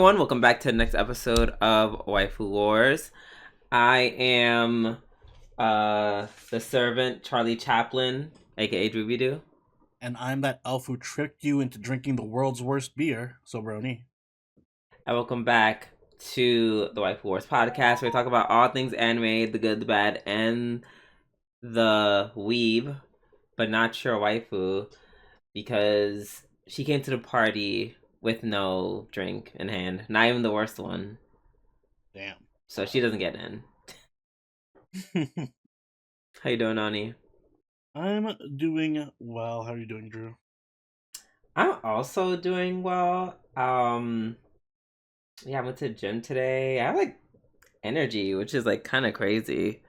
everyone, welcome back to the next episode of Waifu Wars. I am the servant, Charlie Chaplin, aka Drooby-Doo. And I'm that elf who tricked you into drinking the world's worst beer, Sobroni. And welcome back to the Waifu Wars podcast, where we talk about all things anime, the good, the bad, and the weeb, but not sure waifu, because she came to the party with no drink in hand, not even the worst one. Damn. So she doesn't get in. How you doing, Ani? I'm doing well. How are you doing, Drew? I'm also doing well. Yeah, I went to the gym today. I have like energy, which is like kind of crazy.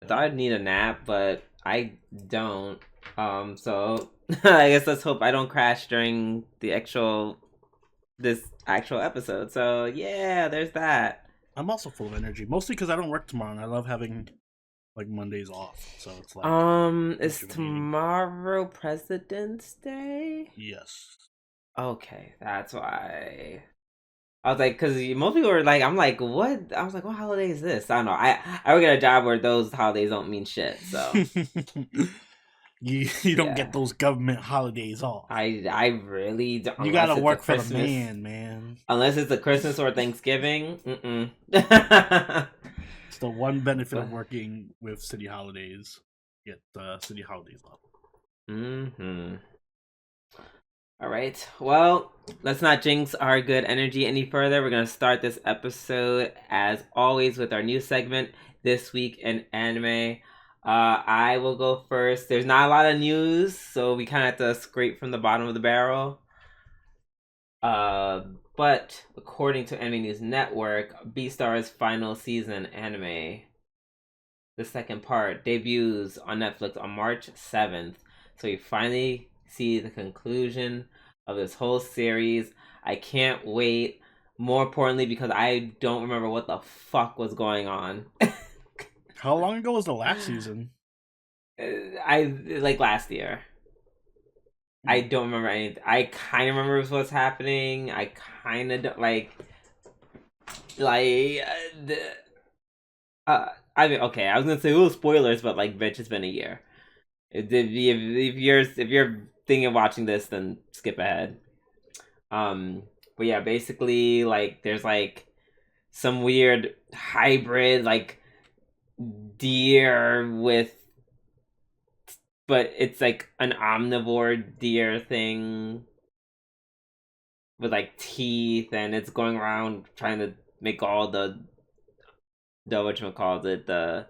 I thought I'd need a nap, but I don't. So I guess let's hope I don't crash during this actual episode. So yeah, there's that. I'm also full of energy, mostly because I don't work tomorrow, and I love having like Mondays off. So it's like Is rejuvenating. tomorrow President's Day? Yes. Okay, that's why. I was like, because most people were like, I'm like, what? I was like, what holiday is this? I don't know. I work at a job where those holidays don't mean shit. So you don't get those government holidays off. I really don't. You gotta work for the man. Unless it's a Christmas or Thanksgiving. It's the one benefit of working with city holidays. Get city holidays off. Mm-hmm. All right. Well, let's not jinx our good energy any further. We're going to start this episode, as always, with our new segment, This Week in Anime. I will go first. There's not a lot of news, so we kind of have to scrape from the bottom of the barrel. But according to Anime News Network, Beastar's final season anime, the second part, debuts on Netflix on March 7th. So we finally see the conclusion of this whole series. I can't wait. More importantly, because I don't remember what the fuck was going on. How long ago was the last season? I like last year. I don't remember anything. I kind of remember what's happening. I kind of don't like. I mean, okay. I was gonna say spoilers, but like, bitch, it's been a year. If you're thinking of watching this, then skip ahead. But yeah, basically, like, there's like some weird hybrid like deer but it's like an omnivore deer thing with like teeth, and it's going around trying to make all the whatchamacallit, the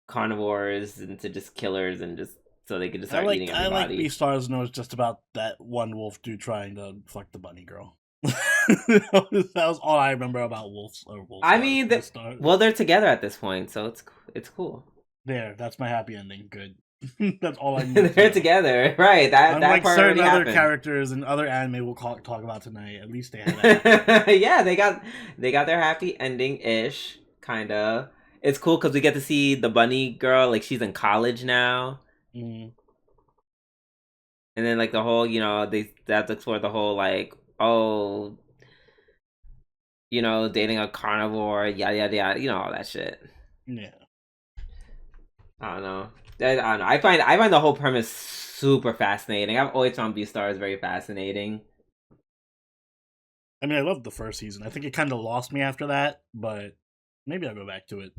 carnivores into just killers, and just so they could just start eating everybody. I like Beastars knows just about that one wolf dude trying to fuck the bunny girl. That was all I remember about wolves. I mean, well, they're together at this point, so it's cool. There, that's my happy ending. Good. That's all I need. They're together, right? That Unlike part certain other happened. Characters in other anime we'll talk about tonight. At least they had. Yeah, they got their happy ending ish, kind of. It's cool because we get to see the bunny girl, like she's in college now. Mm. And then like the whole, they have to explore the whole like, oh, dating a carnivore, yada yada yada, all that shit. Yeah. I don't know. I find the whole premise super fascinating. I've always found Beastars very fascinating. I mean, I loved the first season. I think it kind of lost me after that, but maybe I'll go back to it.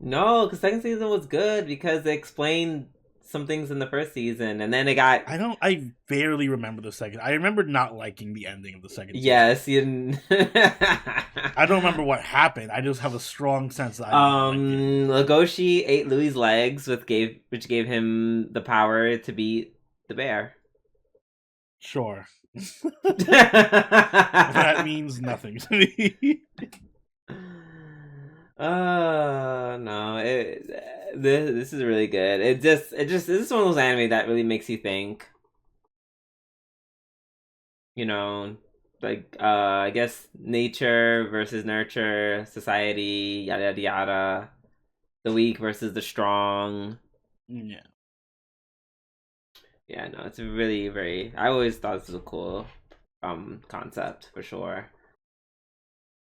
No, because second season was good because they explained some things in the first season, and then it got. I barely remember the second. I remember not liking the ending of the second season. Yes, you didn't. I don't remember what happened. I just have a strong sense that Legoshi ate Louis' legs, which gave him the power to beat the bear. Sure. That means nothing to me. No, this is really good. This is one of those anime that really makes you think. Like I guess nature versus nurture, society, yada yada yada, the weak versus the strong. Yeah. Yeah, no, it's really very. I always thought this was a cool concept for sure.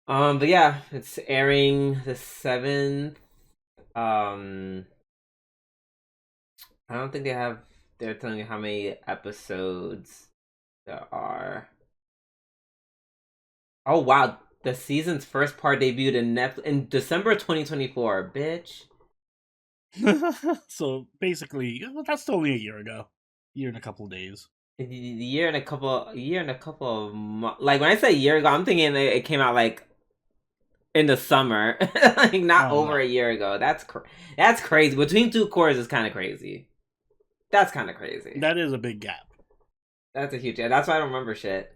But yeah, it's airing the 7th. I don't think they're telling you how many episodes there are. Oh wow, the season's first part debuted in December 2024, bitch. So basically, that's only a year ago. Year and a couple of days. A year and a couple of months. Like when I say a year ago, I'm thinking it came out like in the summer, like not Oh over a no, year ago. That's crazy. Between two cores is kind of crazy. That's kind of crazy. that is a big gap. That's a huge. That's why I don't remember shit.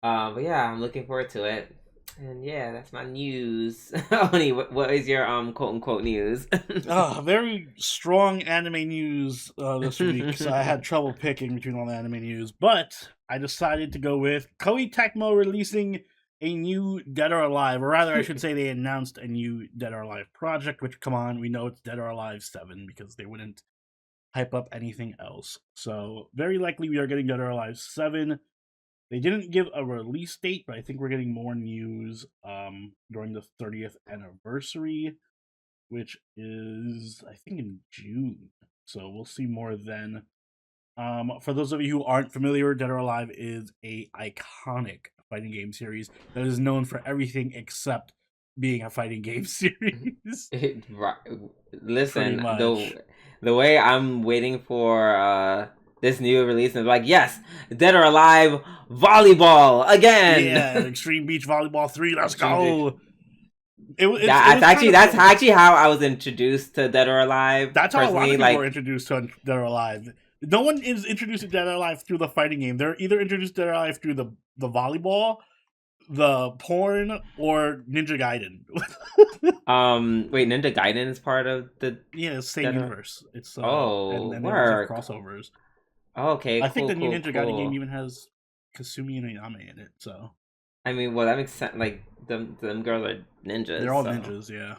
But yeah, I'm looking forward to it. And yeah, that's my news. Oni, what is your quote unquote news? Very strong anime news this week. So I had trouble picking between all the anime news, but I decided to go with Koei Tecmo releasing a new Dead or Alive, or rather, I should say they announced a new Dead or Alive project. Which, come on, we know it's Dead or Alive 7 because they wouldn't hype up anything else. So very likely we are getting Dead or Alive 7. They didn't give a release date, but I think we're getting more news during the 30th anniversary, which is I think in June. So we'll see more then. For those of you who aren't familiar, Dead or Alive is a iconic fighting game series that is known for everything except being a fighting game series. Right. Pretty Listen, much. the way I'm waiting for this new release is like, yes, Dead or Alive volleyball again. Yeah, Extreme Beach Volleyball 3, let's Extreme Beach. go. It was kind of That's funny. actually how I was introduced to Dead or Alive. That's how a lot Personally, of people are like introduced to Dead or Alive. No one is introduced to Dead or Alive through the fighting game. They're either introduced to Dead or Alive through the volleyball, the porn, or Ninja Gaiden. wait, Ninja Gaiden is part of the Yeah, it's the same Dead or universe. It's Oh, and they always have work. crossovers. Okay, I think cool, the new cool, Ninja Gaiden game cool. even has Kasumi and Ayame in it. So I mean, well, that makes sense. Like them girls are they're ninjas, all so ninjas. Yeah,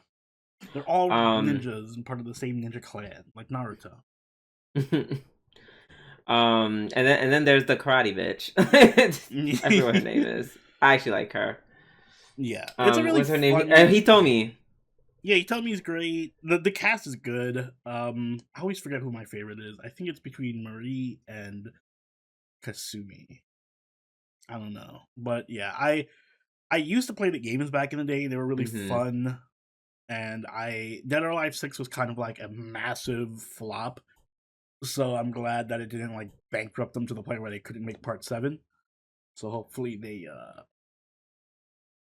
they're all um, ninjas and part of the same ninja clan, like Naruto. and then there's the karate bitch. I forget what her name is. I actually like her. Yeah, it's a really What's her name? fun. He told me. Yeah, he told me he's great. The cast is good. I always forget who my favorite is. I think it's between Marie and Kasumi. I don't know, but yeah, I used to play the games back in the day. They were really Hmm. fun, and Dead or Alive 6 was kind of like a massive flop. So I'm glad that it didn't like bankrupt them to the point where they couldn't make part 7. So hopefully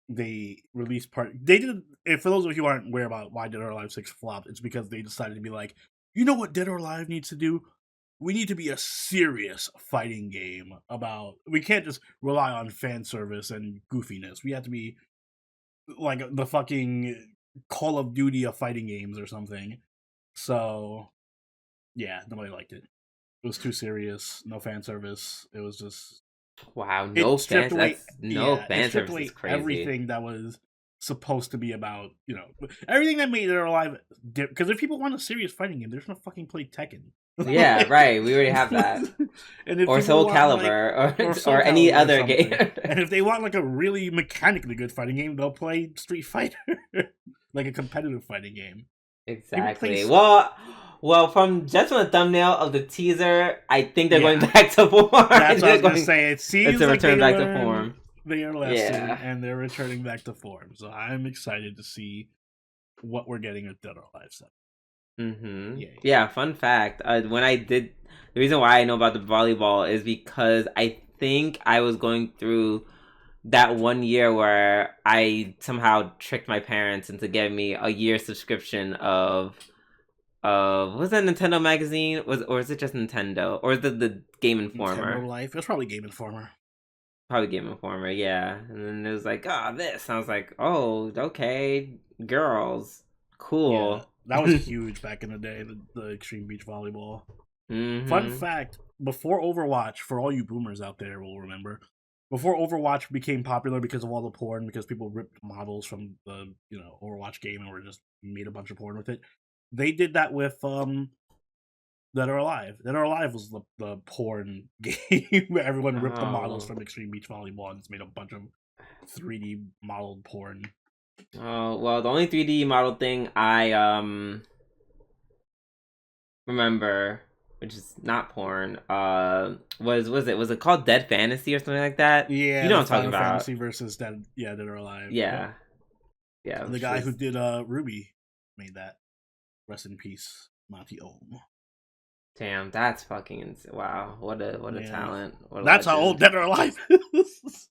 they released part. They did. For those of you who aren't aware about why Dead or Alive 6 flopped, it's because they decided to be like, you know what Dead or Alive needs to do? We need to be a serious fighting game about. We can't just rely on fan service and goofiness. We have to be like the fucking Call of Duty of fighting games or something. So yeah, nobody liked it. It was too serious. No fan service. It was just Wow, it no stripped fans. away. That's no Yeah, it fan stripped service is away crazy. everything that was supposed to be about. Everything that made it alive. Because if people want a serious fighting game, they're just gonna fucking play Tekken. Yeah, right. We already have that. And if Or people Soul want like Calibur, or or Soul any Calibur or other game. something, and if they want like a really mechanically good fighting game, they'll play Street Fighter, like a competitive fighting game. People play. Exactly. Well, from just from the thumbnail of the teaser, I think they're going Yeah, back to form. that's what I They're was gonna going. say. It It's seems a like return they back to learned form. their lesson Yeah. and they're returning back to form. So I'm excited to see what we're getting with Dead or Alive 7. Yay. Yeah. Fun fact. When I did, the reason why I know about the volleyball is because I think I was going through that one year where I somehow tricked my parents into getting me a year subscription of was that Nintendo magazine, was or is it just Nintendo, or is it the Game Nintendo Informer? Life. It's probably Game Informer. Probably Game Informer, yeah. And then it was like, oh, this. I was like, oh, okay, girls, Yeah, cool. that was huge back in the day, the Extreme Beach Volleyball. Fun Mm-hmm. fact, before Overwatch, for all you boomers out there will remember, before Overwatch became popular because of all the porn, because people ripped models from the Overwatch game and were just made a bunch of porn with it, they did that with Dead or Alive. Dead or Alive was the porn game where everyone ripped the models Oh, from Extreme Beach Volleyball and just made a bunch of 3D modeled porn. Oh well, the only 3D model thing I remember, which is not porn, was it called Dead Fantasy or something like that? You Yeah, know the what I'm talking Final about. Fantasy versus Dead or Alive. Yep. Yeah. Yeah, And the which guy who was did Ruby made that. Rest in peace, Monty Ohm. damn, that's fucking wow, what a Yeah. talent. What a That's how old legend. Dead or Alive is.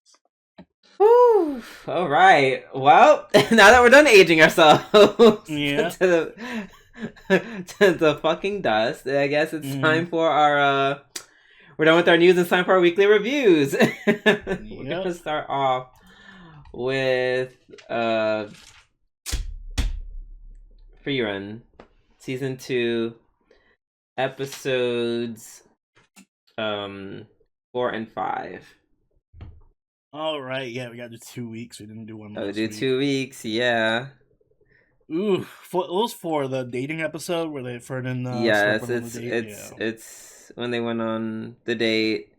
Whew. All right. Well, now that we're done aging ourselves Yeah. to to the fucking dust, I guess it's time for our we're done with our news and it's time for our weekly reviews. We're Yep. gonna start off with Frieren season 2 episodes 4 and 5. All right. Yeah, we got the 2 weeks. We didn't do one last Do week. 2 weeks, yeah. Ooh, it was for the dating episode where they Ferdinand Yes, on the date. it's when they went on the date.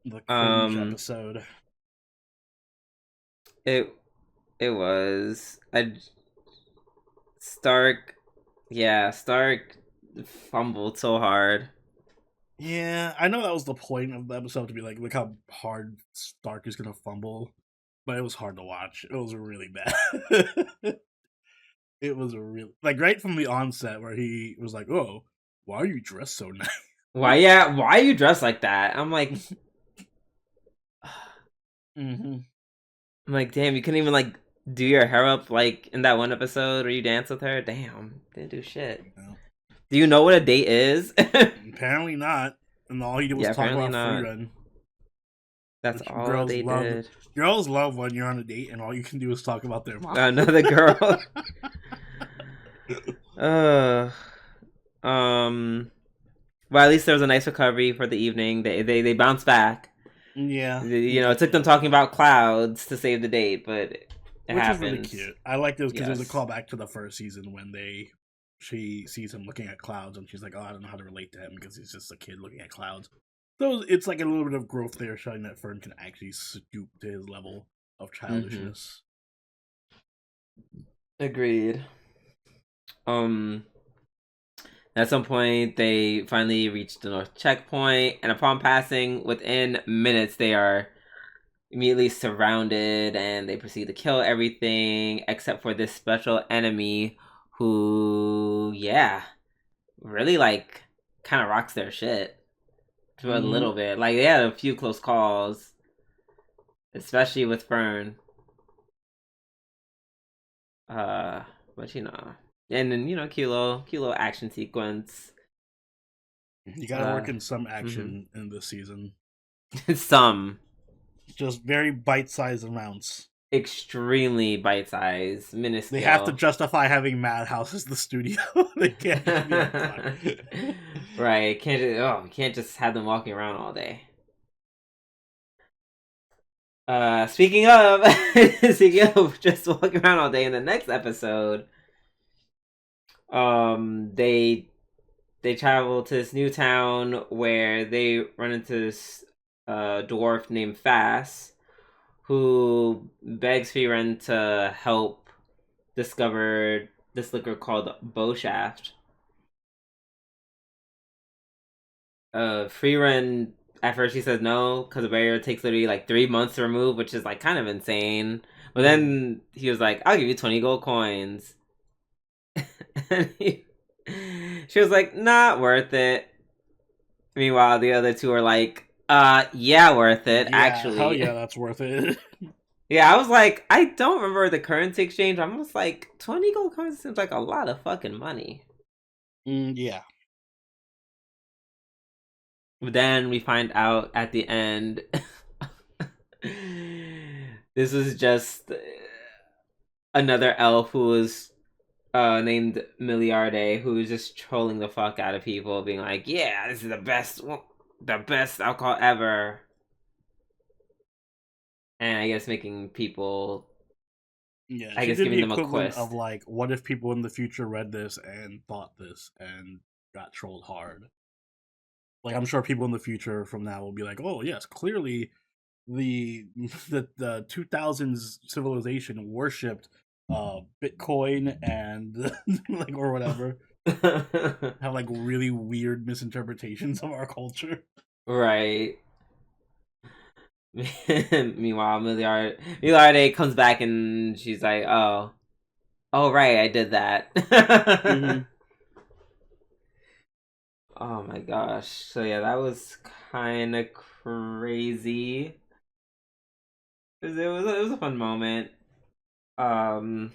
The cringe episode. It was Stark fumbled so hard. Yeah, I know that was the point of the episode, to be like, look how hard Stark is gonna fumble, but it was hard to watch. It was really bad. It was a real, like, right from the onset where he was like, "Oh, why are you dressed so nice?" Why are you dressed like that? I'm like Mm-hmm. I'm like, damn, you couldn't even like do your hair up like in that one episode where you danced with her? Damn, didn't do shit. No. Do you know what a date is? Apparently not. And all he did was talk about free run. That's all they did. Girls love when you're on a date and all you can do is talk about their mom. Another girl. Well, at least there was a nice recovery for the evening. They bounced back. Yeah. It took them talking about clouds to save the date, but it happens. Which is really cute. I like this because it was a callback to the first season when she sees him looking at clouds and she's like, "Oh, I don't know how to relate to him because he's just a kid looking at clouds." So it's like a little bit of growth there, showing that Fern can actually stoop to his level of childishness. Agreed. At some point, they finally reach the north checkpoint, and upon passing, within minutes, they are immediately surrounded, and they proceed to kill everything except for this special enemy who, really like kind of rocks their shit to a little bit. Like they had a few close calls, especially with Fern. But and then cute little action sequence. You gotta work in some action in this season. Some. Just very bite-sized amounts. Extremely bite-sized, minuscule. They have to justify having Madhouse as the studio. They can't just be right. Can't just have them walking around all day. Speaking of just walking around all day, in the next episode, they travel to this new town where they run into this dwarf named Fass, who begs Frieren to help discover this liquor called Bowshaft. Frieren, at first she says no because the barrier takes literally like 3 months to remove, which is like kind of insane. But then he was like, "I'll give you 20 gold coins." And she was like, "Not worth it." Meanwhile, the other two are like, yeah, worth it, actually. Hell yeah, that's worth it. Yeah, I was like, I don't remember the currency exchange. I'm just like, 20 gold coins seems like a lot of fucking money. Yeah. But then we find out at the end, this was just another elf who was named Milliarde, who was just trolling the fuck out of people, being like, "Yeah, this is the best alcohol ever," and I guess making people, I guess giving them a quest of like, what if people in the future read this and thought this and got trolled hard? Like, I'm sure people in the future from now will be like, "Oh yes, clearly the 2000s civilization worshipped Bitcoin and like or whatever. Have like really weird misinterpretations of our culture. Right. Meanwhile, Milliarde comes back and she's like, oh right, I did that. Mm-hmm. Oh my gosh. So yeah, that was kind of crazy. It was a fun moment. Um,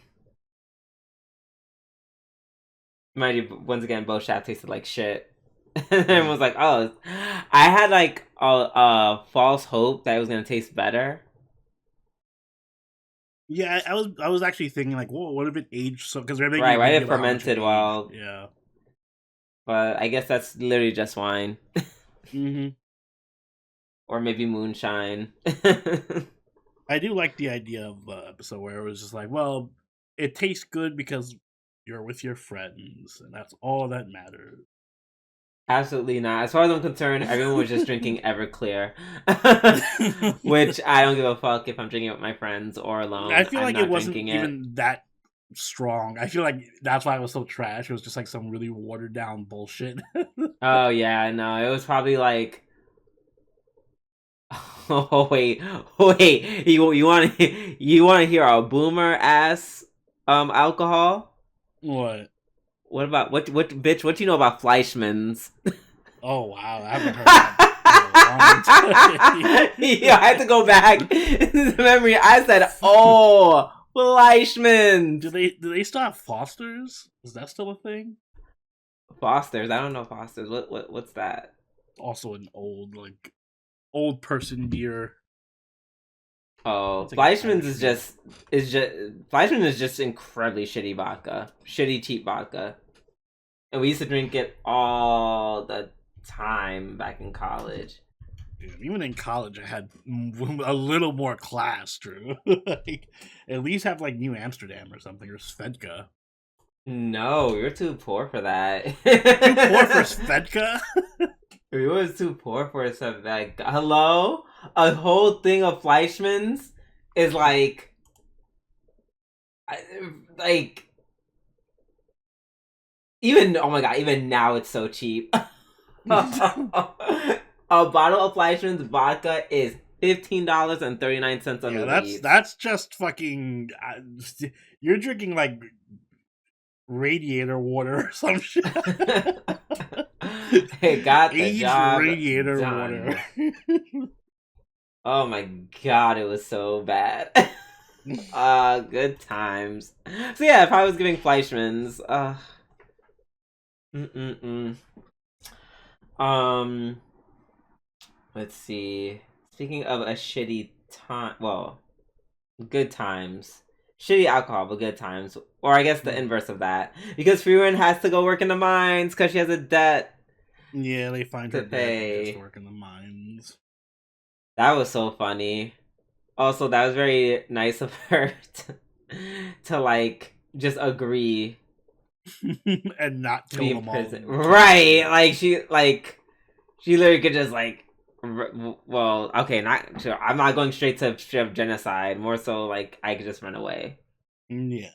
Mind you, once again, both shots tasted like shit. And was like, oh, I had like a false hope that it was gonna taste better. Yeah, I was actually thinking like, whoa, what if it aged? So because they're making Right, a right, big it deal about how much it fermented aged. well, Yeah. but I guess that's literally just wine. Mm-hmm. Or maybe moonshine. I do like the idea of the episode where it was just like, well, it tastes good because you're with your friends, and that's all that matters. Absolutely not. As far as I'm concerned, everyone was just drinking Everclear. Which I don't give a fuck if I'm drinking with my friends or I alone. feel I'm like it not wasn't drinking it. even that strong. I feel like that's why it was so trash. It was just like some really watered down bullshit. Oh yeah, no, it was probably like oh wait. You want to hear a boomer ass alcohol? What? What about what bitch? What do you know about Fleischmann's? Oh wow, I haven't heard that in a long time. Yeah, I had to go back into the memory. I said, "Oh, Fleischmann's." Do they still have Fosters? Is that still a thing? Foster's. I don't know Foster's. What's that? Also an old person beer. Oh, It's like an Fleischmann's Irish is beer. just Fleischmann's is just incredibly shitty vodka, shitty cheap vodka, and we used to drink it all the time back in college. Dude, even in college, I had a little more class, Drew. Like, at least have like New Amsterdam or something, or Svedka. No, you're too poor for that. Too poor for Svedka? We was too poor for something like hello. A whole thing of Fleischmann's is like even oh my god, even now it's so cheap. A bottle of Fleischmann's vodka is $15.39 on Yeah, Uber Eats. that's just fucking. You're drinking like radiator water or some shit. It got the Aged job radiator done. water. Oh my god, it was so bad. Good times. So yeah, if I was giving Fleischmann's, mm-mm-mm. Um, let's see. Speaking of a shitty time, well, good times. Shitty alcohol, but good times. Or I guess the inverse of that. Because Frieren has to go work in the mines because she has a debt Yeah, they find her to dead and pay. just work in the mines. That was so funny. Also, that was very nice of her to like just agree And not to kill be in them all. prison. Right? She literally could just like well, okay, not sure. I'm not going straight to genocide. More so like I could just run away. Yeah.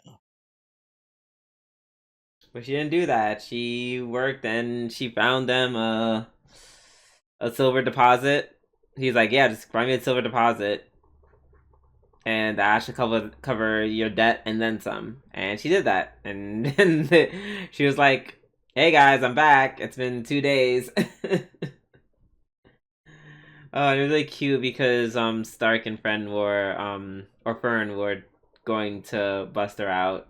But she didn't do that. She worked and she found them a silver deposit. He's like, yeah, just find me a silver deposit, and that should cover your debt and then some. And she did that, and then she was like, "Hey guys, I'm back. It's been 2 days." Oh, it was really cute because Stark and Fern were going to bust her out,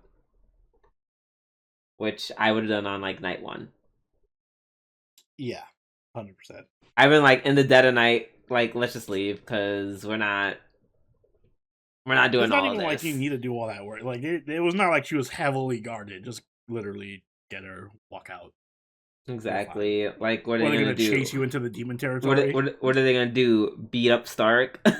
which I would have done on like night one. Yeah. 100%. I've been like in the dead of night, like let's just leave because we're not doing It's not all of even like this. you need to do all that work. Like it was not like she was heavily guarded. Just literally get her, walk out. Exactly. Like, what are Or they they're gonna do? chase you into the demon What territory. what are they gonna do? Beat up Stark? I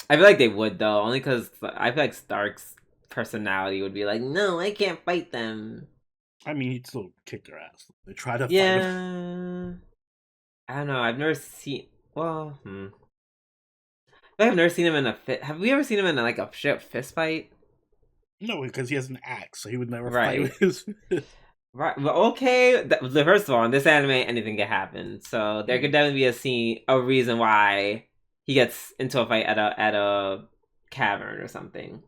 feel like they would though, only because I feel like Stark's personality would be like, no, I can't fight them. I mean, he'd still kick their ass. They try to fight him. Yeah. I don't know. I've never seen. Well, I've never seen him in a fit. Have we ever seen him in like a straight up fist fight? No, because he has an axe, so he would never fight Right. with his fist. Right. Well, okay. First of all, in this anime, anything can happen. So there could definitely be a reason why he gets into a fight at a cavern or something.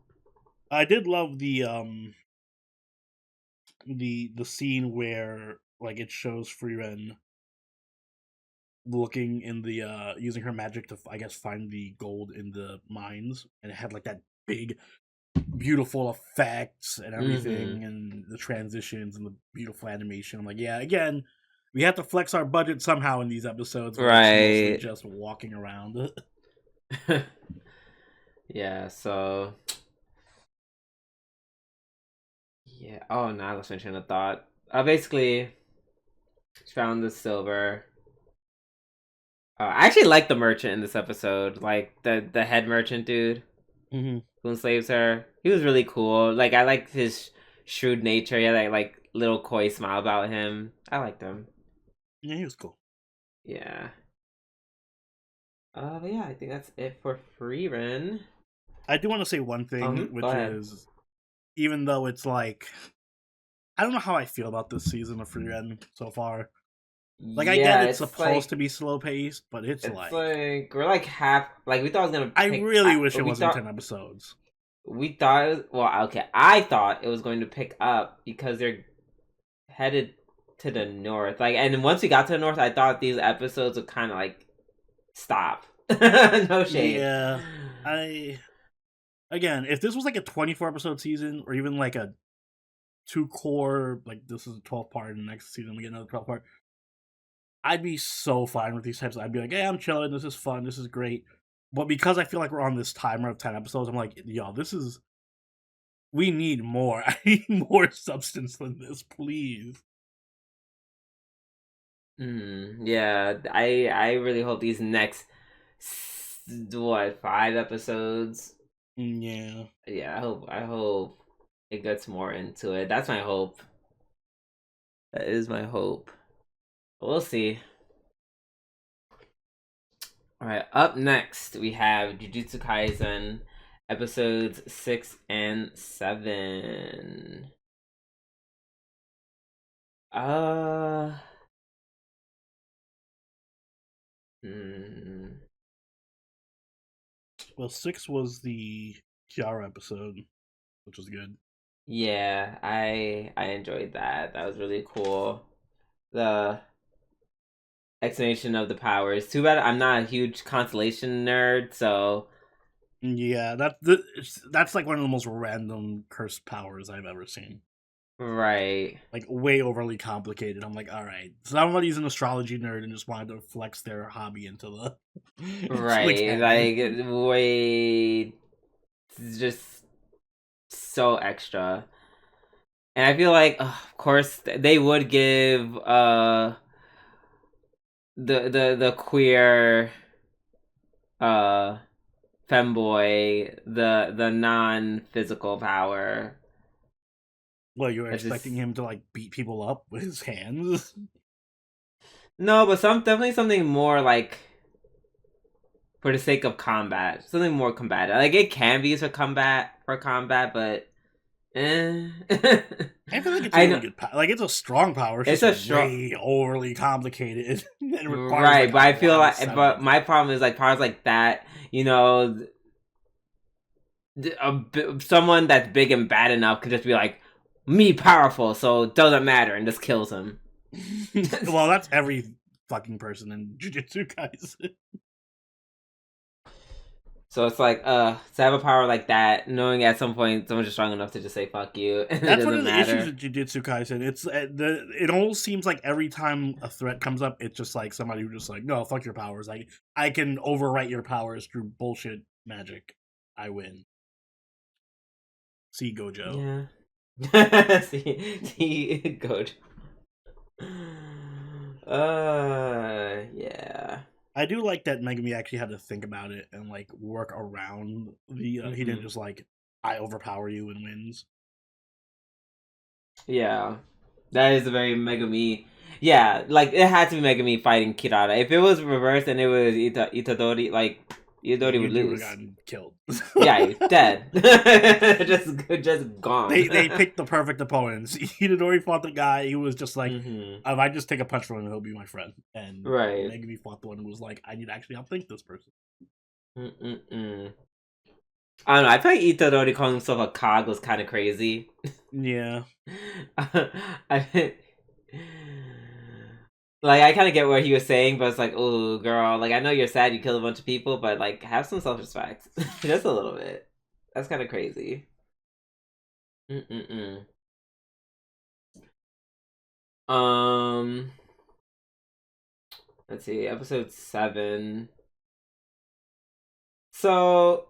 I did love the scene where like it shows Frieren looking in the using her magic to I guess find the gold in the mines, and it had like that big beautiful effects and everything, and the transitions and the beautiful animation. I'm like, yeah, again, we have to flex our budget somehow in these episodes where it's mostly Right. just walking around. Yeah. So. Yeah. Oh, now I lost my train of thought. Basically, found the silver. I actually like the merchant in this episode, like the head merchant dude Mm-hmm. who enslaves her. He was really cool. Like I liked his shrewd nature. He had that like little coy smile about him. I liked him. Yeah, he was cool. Yeah. But yeah, I think that's it for Frieren. I do want to say one thing, Go which ahead. is even though it's like I don't know how I feel about this season of Frieren so far. Like I get Yeah, it's it's supposed like to be slow paced, but it's like we're like half like we thought it was gonna I pick. really wish it We wasn't thought 10 episodes. well, okay. I thought it was going to pick up because they're headed to the north. Like, and once we got to the north, I thought these episodes would kind of like stop. No shade. Yeah, again, if this was like a 24 episode season or even like a two core, like this is a 12 part, and next season we get another 12 part, I'd be so fine with these types. I'd be like, hey, I'm chilling. This is fun. This is great. But because I feel like we're on this timer of 10 episodes, I'm like, yo, we need more. I need more substance than this, please. Yeah, I really hope these next what 5 episodes. Yeah. Yeah, I hope it gets more into it. That's my hope. That is my hope. We'll see. All right, up next we have Jujutsu Kaisen episodes 6 and 7. Uh, hmm. Well, 6 was the Kiara episode, which was good. Yeah, I enjoyed that. That was really cool. The explanation of the powers. Too bad I'm not a huge constellation nerd, so Yeah, that's like one of the most random cursed powers I've ever seen. right. Like way overly complicated. I'm like, all right, somebody's an astrology nerd and just wanted to flex their hobby into the into the Right. canon. Like way just so extra. And I feel like of course they would give the queer uh femboy the non-physical power. Well, you were That's expecting just him to like beat people up with his hands. no, but definitely something more like for the sake of combat, something more combative. Like it can be used for combat, but eh. I feel like it's a I really know good power. Like it's a strong power. It's it's just a strong way overly complicated and requires right, like but a I feel lot of like but setup. my problem is like powers like that. You know, someone that's big and bad enough could just be like me powerful, so it doesn't matter, and just kills him. Well, that's every fucking person in Jujutsu Kaisen. So it's like, to have a power like that, knowing at some point someone's just strong enough to just say "fuck you," and it That's one of doesn't the issues matter. with Jujutsu Kaisen. It's it almost seems like every time a threat comes up, it's just like somebody who just like, no, fuck your powers. Like I can overwrite your powers through bullshit magic. I win. See Gojo. Yeah. See, good. Yeah. I do like that Megumi actually had to think about it and like work around the. He didn't just like I overpower you and wins. Yeah. That is a very Megami. Yeah, like it had to be Megumi fighting Kirara. If it was reversed and it was Itadori, like Yeah, Itadori would Yuji would have lose. gotten killed. Yeah, he's dead. just gone. They picked the perfect opponents. Itadori fought the guy who was just like, Mm-hmm. if I just take a punch from him, he'll be my friend. And Right. Megumi fought the one who was like, I need to actually outthink this person. Mm-mm-mm. I don't know. I feel like Itadori calling himself a cog was kind of crazy. Yeah. I like I kind of get what he was saying, but it's like, oh, girl, like I know you're sad you killed a bunch of people, but like have some self-respect, just a little bit. That's kind of crazy. Mm-mm-mm. Um, let's see, episode 7. So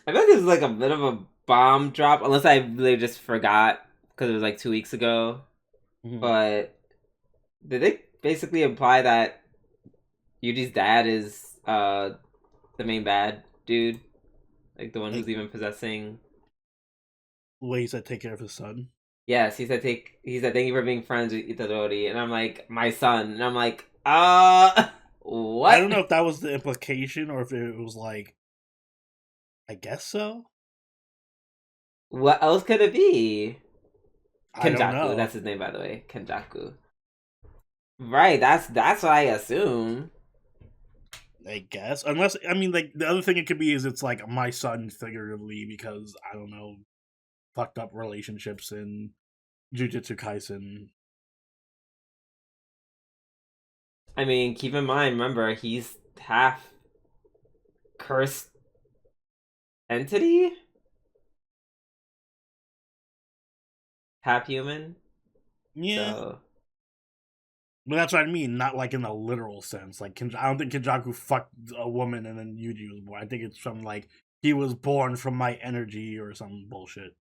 I feel like this is like a bit of a bomb drop, unless I really just forgot because it was like 2 weeks ago. Mhm. But did they basically imply that Yuji's dad is the main bad dude? Like the one who's even possessing? Wait, he said take care of his son? Yes, he said thank you for being friends with Itadori, and I'm like, my son, and I'm like, what? I don't know if that was the implication or if it was like, I guess so. What else could it be? I don't Kenjaku, know. that's his name, by the way. Kenjaku. Right, that's what I assume. I guess. Unless, I mean, like, the other thing it could be is it's like my son figuratively because, I don't know, fucked up relationships in Jujutsu Kaisen. I mean, keep in mind, remember, he's half cursed entity? Half human? Yeah. So But that's what I mean, not like in a literal sense. Like, I don't think Kenjaku fucked a woman and then Yuji was born. I think it's from, like, he was born from my energy or some bullshit.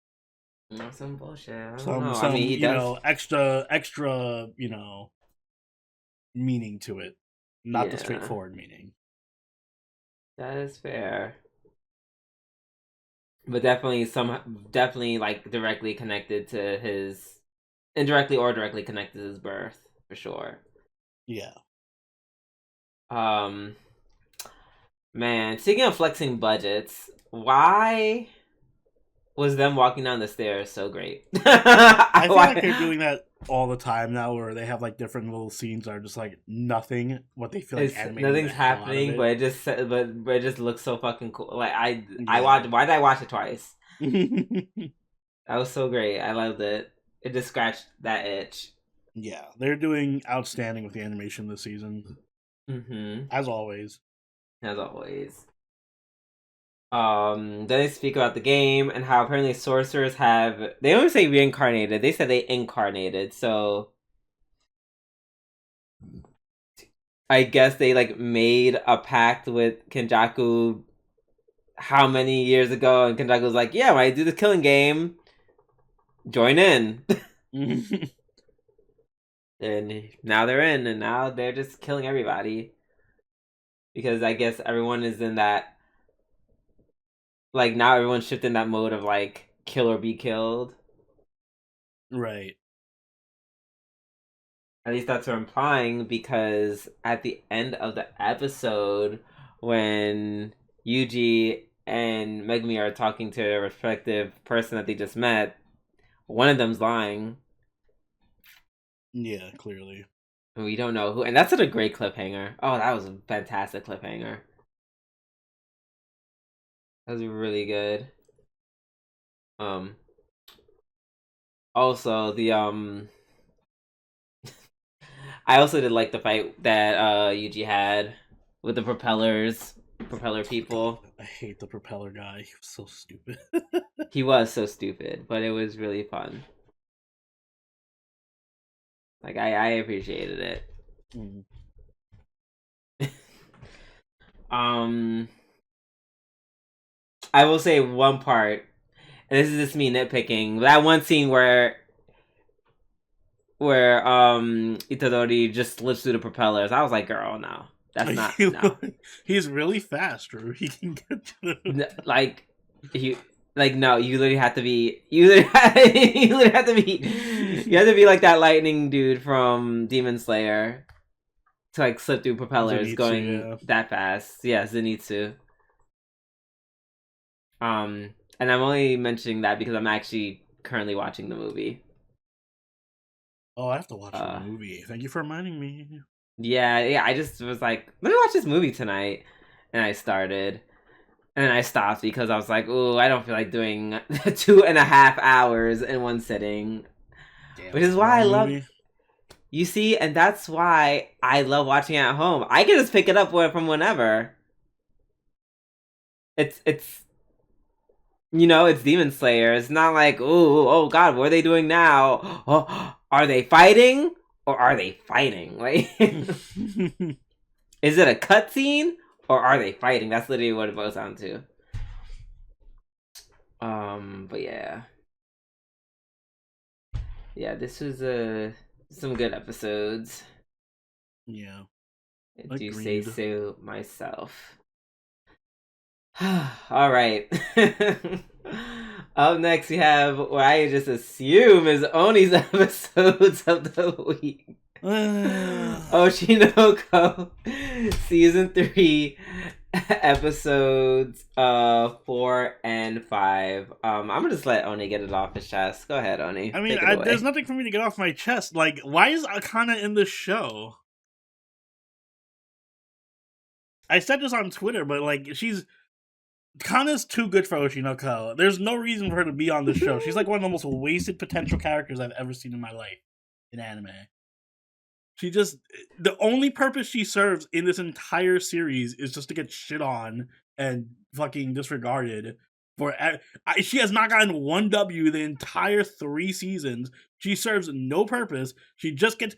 some bullshit. I don't Some, know. I mean, he you does. know, extra, you know, meaning to it. Not the Yeah. straightforward meaning. That is fair. But definitely like directly connected to his, indirectly or directly connected to his birth, for sure. Yeah. Man, speaking of flexing budgets, why was them walking down the stairs so great? I feel like they're doing that all the time now, where they have like different little scenes that are just like nothing. What they feel like animating. Nothing's happening, but it just looks so fucking cool. Like I watched. Why did I watch it twice? That was so great. I loved it. It just scratched that itch. Yeah, they're doing outstanding with the animation this season. Mm-hmm. As always. As always. Then they speak about the game and how apparently sorcerers have, they don't say reincarnated, they said they incarnated, so I guess they like made a pact with Kenjaku how many years ago, and Kenjaku was like, yeah, when I do the killing game, join in. And now they're in, and now they're just killing everybody. Because I guess everyone is in that, like, now everyone's shifted in that mode of, like, kill or be killed. Right. At least that's what I'm implying, because at the end of the episode, when Yuji and Megumi are talking to their respective person that they just met, one of them's lying. Yeah, clearly. We don't know who, and that's such a great cliffhanger. Oh, that was a fantastic cliffhanger. That was really good. Also the I also did like the fight that Yuji had with the propeller people. I hate the propeller guy. He was so stupid. He was so stupid, but it was really fun. Like I appreciated it. Mm. I will say one part, and this is just me nitpicking. That one scene where Itadori just slips through the propellers. I was like, girl, no. That's not no. He's really fast, Drew. He can get to no, you literally have to be you literally have to be You have to be like that lightning dude from Demon Slayer to like slip through propellers Zenitsu, going that fast. Yeah, Zenitsu. And I'm only mentioning that because I'm actually currently watching the movie. Oh, I have to watch the movie. Thank you for reminding me. Yeah. I just was like, let me watch this movie tonight, and I started, and then I stopped because I was like, oh, I don't feel like doing 2.5 hours in one sitting. Damn, Which is why I love. movie. You see, and that's why I love watching it at home. I can just pick it up from whenever. It's it's Demon Slayer. It's not like, oh God, what are they doing now? Oh, are they fighting or are they fighting? Like, is it a cutscene or are they fighting? That's literally what it boils down to. But yeah, this was some good episodes. Yeah, I do say so myself. All right. Up next, we have what I just assume is Oni's episodes of the week. Oshinoko season 3 episodes 4 and 5. I'm gonna just let Oni get it off his chest. Go ahead, Oni. I mean, there's nothing for me to get off my chest. Like, why is Kana in this show? I said this on Twitter, but like, Kana's too good for Oshinoko. There's no reason for her to be on the show. She's like one of the most wasted potential characters I've ever seen in my life in anime. The only purpose she serves in this entire series is just to get shit on and fucking disregarded. She has not gotten one W the entire 3 seasons. She serves no purpose. She just gets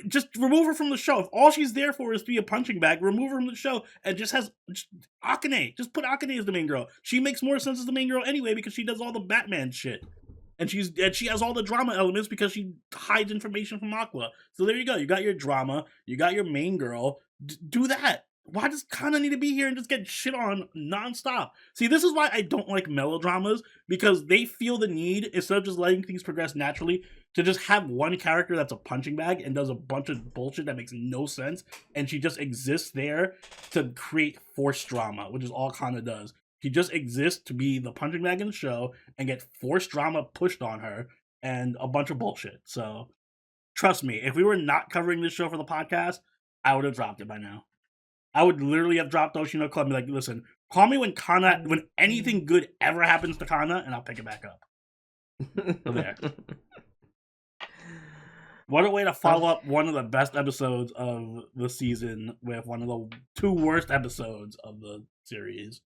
just remove her from the show. If all she's there for is to be a punching bag, remove her from the show and just Akane. Just put Akane as the main girl. She makes more sense as the main girl anyway because she does all the Batman shit. And she has all the drama elements because she hides information from Aqua. So there you go. You got your drama. You got your main girl. Do that. Why does Kana need to be here and just get shit on nonstop? See, this is why I don't like melodramas, because they feel the need, instead of just letting things progress naturally, to just have one character that's a punching bag and does a bunch of bullshit that makes no sense, and she just exists there to create forced drama, which is all Kana does. She just exists to be the punching bag in the show and get forced drama pushed on her and a bunch of bullshit. So, trust me, if we were not covering this show for the podcast, I would have dropped it by now. I would literally have dropped Oshinoko and be like, listen, call me when anything good ever happens to Kana, and I'll pick it back up. So there. What a way to follow up one of the best episodes of the season with one of the 2 worst episodes of the series.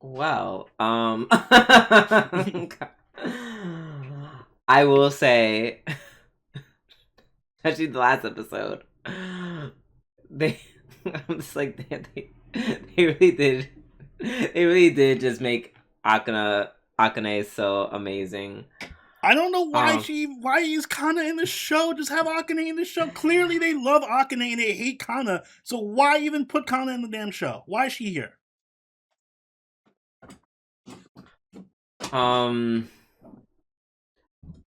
Well, I will say, especially the last episode, I'm just like, they really did just make Akane so amazing. I don't know why why is Kana in the show? Just have Akane in the show. Clearly they love Akane and they hate Kana, so why even put Kana in the damn show? Why is she here?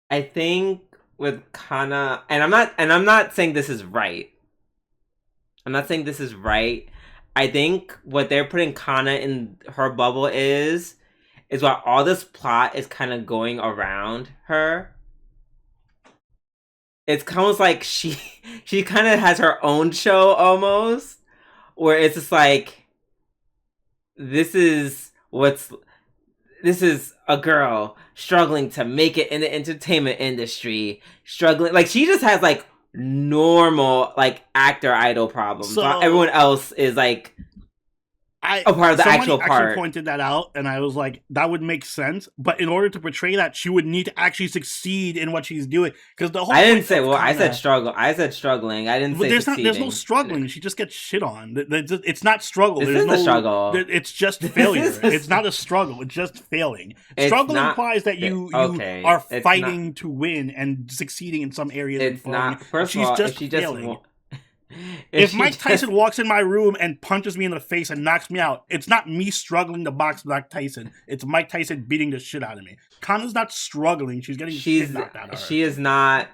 I think with Kana, and I'm not saying this is right. I'm not saying this is right. I think what they're putting Kana in her bubble is why all this plot is kind of going around her. It's almost like she kind of has her own show almost, where it's just like, this is a girl struggling to make it in the entertainment industry, struggling, like, she just has like normal like actor idol problems. So everyone else is like a part of the actual part. Actually pointed that out, and I was like, that would make sense. But in order to portray that, she would need to actually succeed in what she's doing. Because the whole I didn't say well. I said struggle. I said struggling. I didn't say succeeding. There's no struggling. She just gets shit on. It's not struggle. This is no struggle. It's just failure. It's not a struggle. It's just failing. Struggle implies that you are fighting to win and succeeding in some areas. It's not. First of all, if she just If Mike Tyson walks in my room and punches me in the face and knocks me out, it's not me struggling to box Mike Tyson. It's Mike Tyson beating the shit out of me. Kana's not struggling. She's getting shit knocked out of her. She is not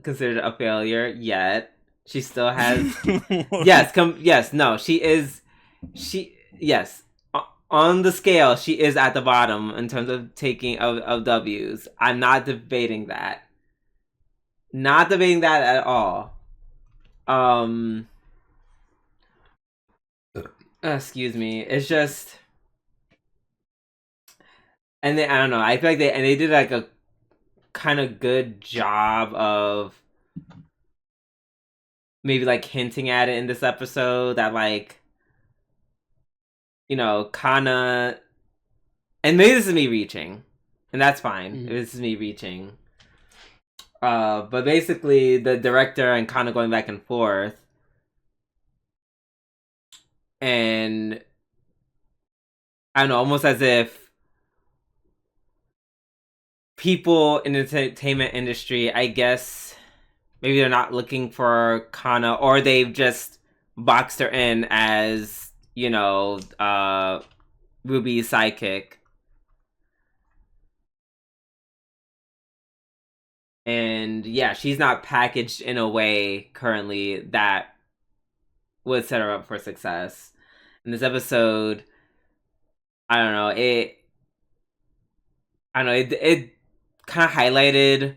considered a failure yet. She still has... Yes. On the scale, she is at the bottom in terms of taking of W's. I'm not debating that. Not debating that at all. Excuse me. It's just... And then, I don't know. I feel like they did like a kind of good job of maybe like hinting at it in this episode that like, you know, Kana, and maybe this is me reaching, and that's fine. This is me reaching. But basically, the director and Kana going back and forth, and I don't know, almost as if people in the entertainment industry, I guess, maybe they're not looking for Kana, or they've just boxed her in as, you know, Ruby's sidekick. And yeah, she's not packaged in a way currently that would set her up for success. In this episode, I don't know, it kind of highlighted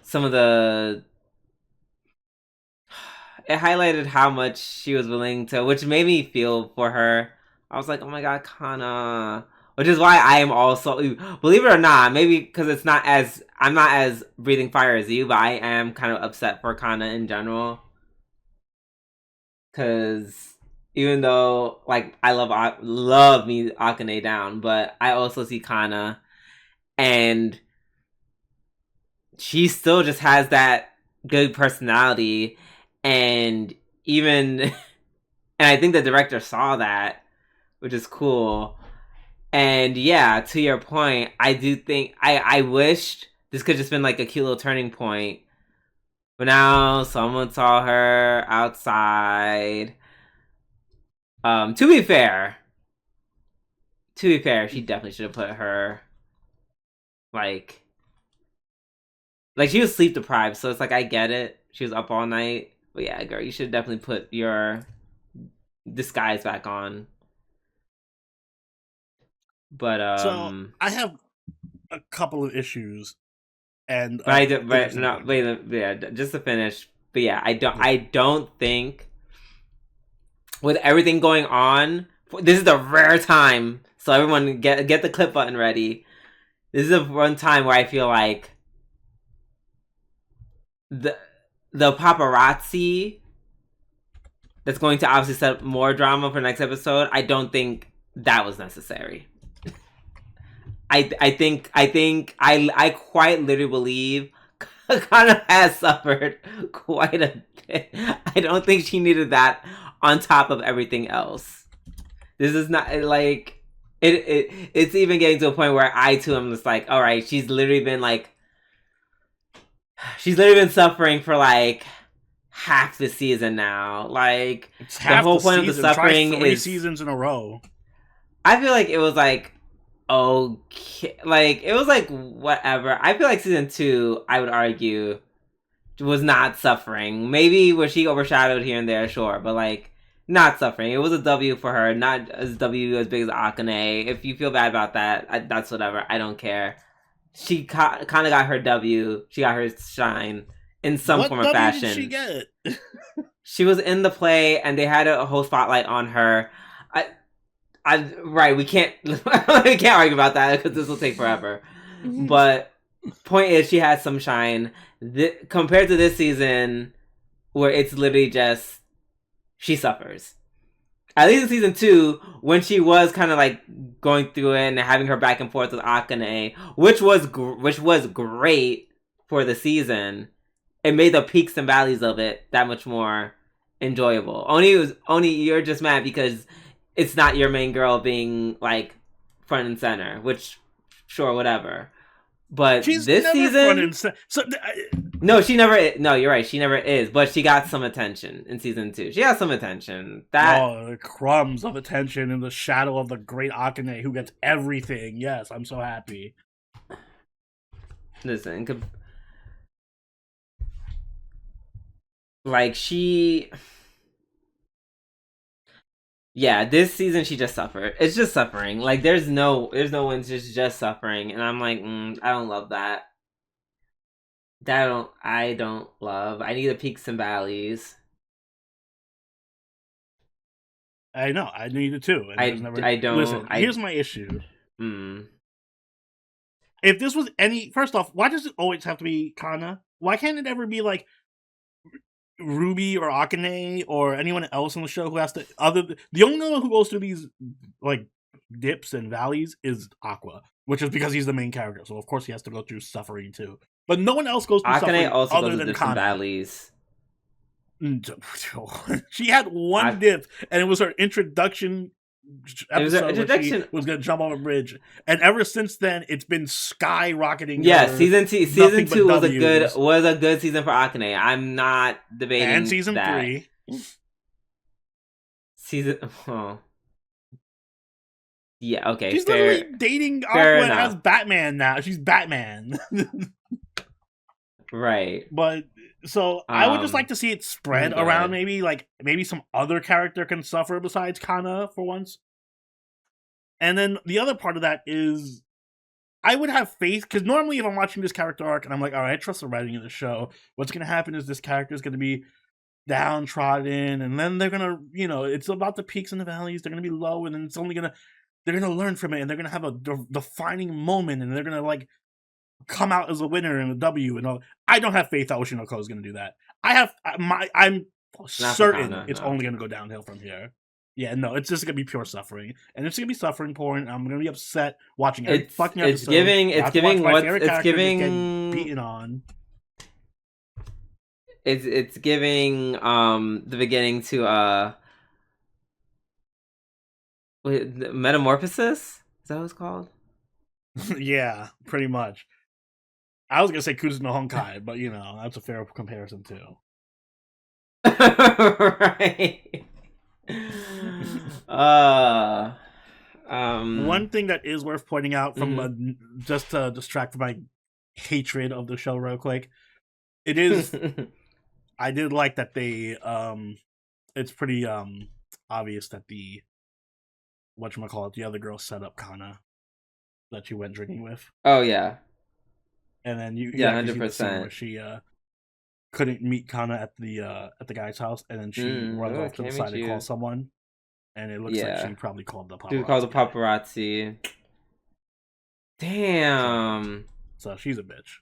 some of the... It highlighted how much she was willing to, which made me feel for her. I was like, oh my god, Kana. Which is why I am also, believe it or not, maybe because I'm not as breathing fire as you, but I am kind of upset for Kana in general. Because even though, like, I love me Akane down, but I also see Kana, and she still just has that good personality. And even, and I think the director saw that, which is cool. And yeah, to your point, I do think, I wished this could just been like a cute little turning point. But now someone saw her outside. To be fair, she definitely should have put her, like she was sleep deprived, so it's like, I get it. She was up all night. But yeah, girl, you should definitely put your disguise back on. But so I have a couple of issues, and just to finish. But yeah, I don't think, with everything going on, this is the rare time. So everyone get the clip button ready. This is the one time where I feel like the paparazzi that's going to obviously set up more drama for the next episode, I don't think that was necessary. I think I quite literally believe Kana has suffered quite a bit. I don't think she needed that on top of everything else. This is not like it's even getting to a point where I too am just like, all right, she's literally been suffering for like half the season now. Like, it's the whole point of the suffering is 3 seasons in a row. I feel like it was like, okay, like it was like whatever. I feel like season 2, I would argue, was not suffering. Maybe was she overshadowed here and there, sure, but like not suffering. It was a W for her, not as W as big as Akane. If you feel bad about that, that's whatever. I don't care. She kind of got her W. She got her shine in some form or fashion. What W did she get? She was in the play, and they had a whole spotlight on her. Right, we can't argue about that because this will take forever. But point is, she had some shine compared to this season, where it's literally just she suffers. At least in season 2, when she was kind of like going through it and having her back and forth with Akane, which was great for the season, it made the peaks and valleys of it that much more enjoyable. Only you're just mad because it's not your main girl being like front and center, which sure, whatever. But She's this never season, front and so. no, she never. No, you're right. She never is. But she got some attention in season 2. She got some attention. The crumbs of attention in the shadow of the great Akane, who gets everything. Yes, I'm so happy. Listen, like she. Yeah, this season she just suffered. It's just suffering. Like there's no wins. Just suffering, and I'm like, I don't love that. I don't love. I need the peaks and valleys. I know. I need it too. I don't. Listen, here's my issue. Mm. If this was first off, why does it always have to be Kana? Why can't it ever be like Ruby or Akane or anyone else on the show who has to the only one who goes through these like dips and valleys is Aqua, which is because he's the main character, so of course he has to go through suffering too. But no one else goes through suffering also other goes than dips Kana. and valleys. She had one dip, and it was her introduction episode where she was going to jump off a bridge, and ever since then it's been skyrocketing. Yeah, season 2 was a good season for Akane. I'm not debating. And season that. 3, yeah, okay. She's literally dating Aqua as Batman now. She's Batman. Right. But so I would just like to see it spread around. Maybe some other character can suffer besides Kana for once. And then the other part of that is I would have faith, because normally if I'm watching this character arc and I'm like, all right, I trust the writing of the show, what's going to happen is this character is going to be downtrodden, and then they're going to, it's about the peaks and the valleys. They're going to be low, and then they're going to learn from it, and they're going to have a defining moment, and they're going to like come out as a winner and a W and all. I don't have faith that Oshinoko is going to do that. I'm certain it's only going to go downhill from here. Yeah, no, it's just going to be pure suffering, and it's going to be suffering porn. I'm going to be upset watching every fucking episode. It's giving beaten on. It's giving the beginning to Metamorphosis. Is that what it's called? Yeah, pretty much. I was gonna say Kuzu no Honkai, but that's a fair comparison too. Right. One thing that is worth pointing out from just to distract from my hatred of the show real quick, it is I did like that they it's pretty obvious that the the other girl set up Kana that she went drinking with. Oh yeah. And then you 100%. Where she couldn't meet Kana at the guy's house, and then she runs off to the side to call someone, and it looks like she probably called the paparazzi. She called the paparazzi. Damn. So she's a bitch.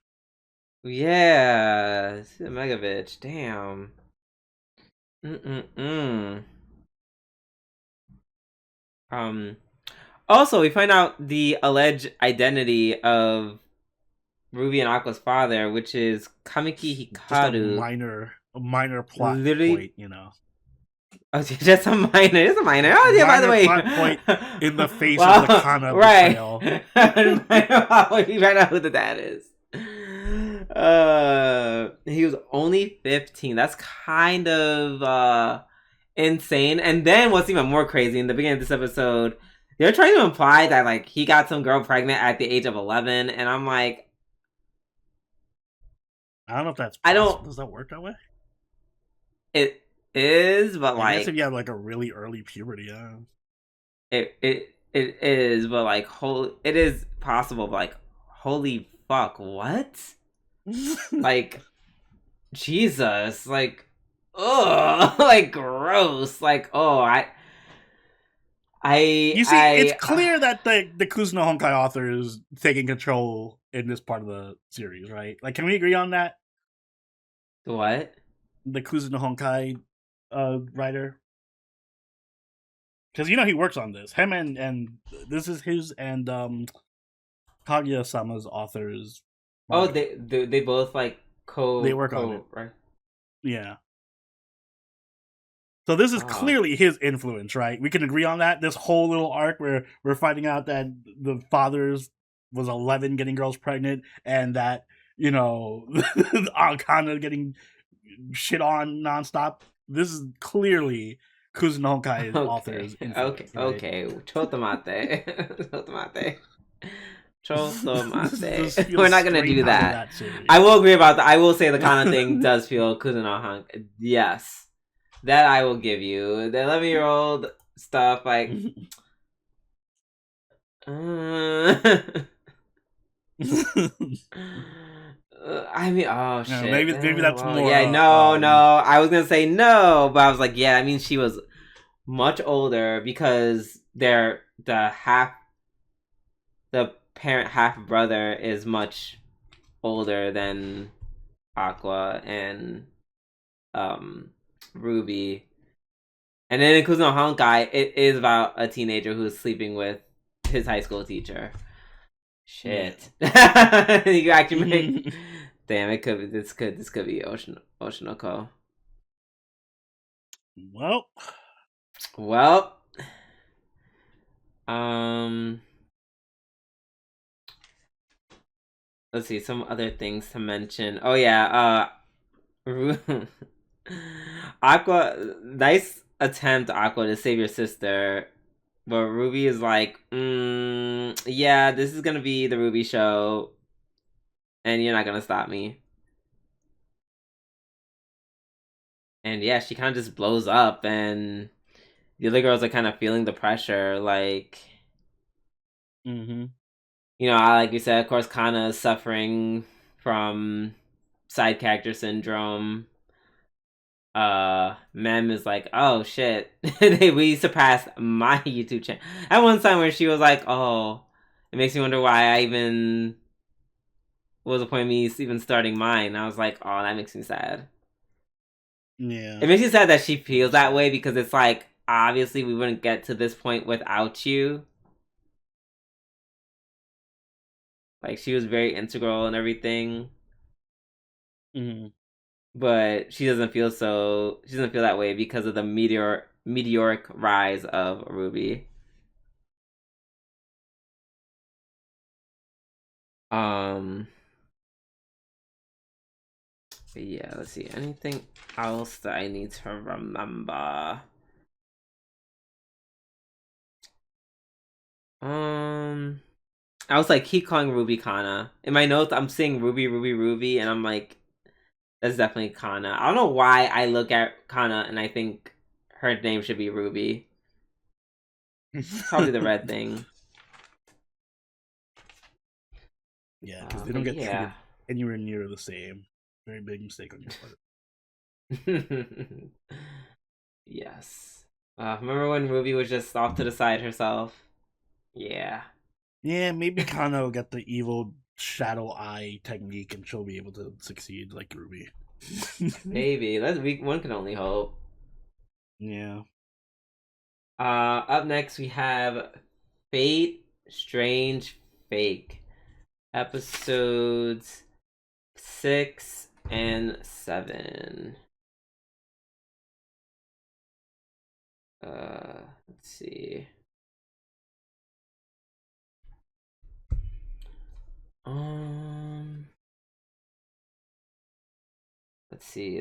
Yeah, she's a mega bitch. Damn. Also, we find out the alleged identity of Ruby and Aqua's father, which is Kamiki Hikaru. Just a minor plot point, Oh, just a minor. It's a minor. Oh, yeah. By the way, plot point in the face of the Kana betrayal. We find out who the dad is. He was only 15. That's kind of insane. And then what's even more crazy, in the beginning of this episode, they're trying to imply that like he got some girl pregnant at the age of 11, and I'm like, I don't know if that's possible. Does that work that way? It is, but I guess if you have like a really early puberty, yeah. It is, but like it is possible, but like holy fuck, what? Like Jesus, like like gross, like it's clear that the Kuzu no Honkai author is taking control in this part of the series, right? Like, can we agree on that? What? The Kuzu no Honkai writer, because he works on this. Him and this is his and Kaguya-sama's authors. Oh, they both like they work on it, right? Yeah. So this is clearly his influence, right? We can agree on that. This whole little arc where we're finding out that the father's was 11 getting girls pregnant, and that Kana getting shit on nonstop. This is clearly Kuzuno Honkai's author's influence, right? Okay. Chotomate. Chotomate. This Chotomate. We're feels not gonna straight do out of that. series. I will agree about that. I will say the Kana thing does feel Kuzuno Honk. Yes. That I will give you. The 11-year-old stuff, like... I mean, oh shit. Maybe that's well, more. yeah, no. I was gonna say no, but I was like, yeah. I mean, she was much older because the parent half brother is much older than Aqua and Ruby. And then in Kuzuno Honkai, it is about a teenager who's sleeping with his high school teacher. Shit. Yeah. You actually make... Damn, it could be this could be Oshinoko. Well, let's see, some other things to mention. Oh yeah, Aqua, nice attempt, Aqua, to save your sister. But Ruby is like, yeah, this is gonna be the Ruby show, and you're not gonna stop me. And yeah, she kind of just blows up, and the other girls are kind of feeling the pressure, like, like you said, of course, Kana is suffering from side character syndrome. Mem is like, oh shit, we surpassed my YouTube channel. At one time where she was like, oh, it makes me wonder why I even... what was the point of me even starting mine? I was like, oh, that makes me sad. Yeah. It makes me sad that she feels that way because it's like, obviously we wouldn't get to this point without you. Like, she was very integral and everything. But she doesn't feel that way because of the meteoric rise of Ruby. But yeah, let's see. Anything else that I need to remember? I was like, keep calling Ruby Kana. In my notes, I'm saying Ruby, and I'm like, that's definitely Kana. I don't know why I look at Kana and I think her name should be Ruby. Probably the red thing. Yeah, because they don't get treated anywhere near the same. Very big mistake on your part. Yes. Remember when Ruby was just off to the side herself? Yeah. Yeah, maybe Kana will get the evil shadow eye technique and she'll be able to succeed like Ruby. Maybe. One can only hope. Yeah. Up next we have Fate Strange Fake. Episodes 6 and 7. Let's see.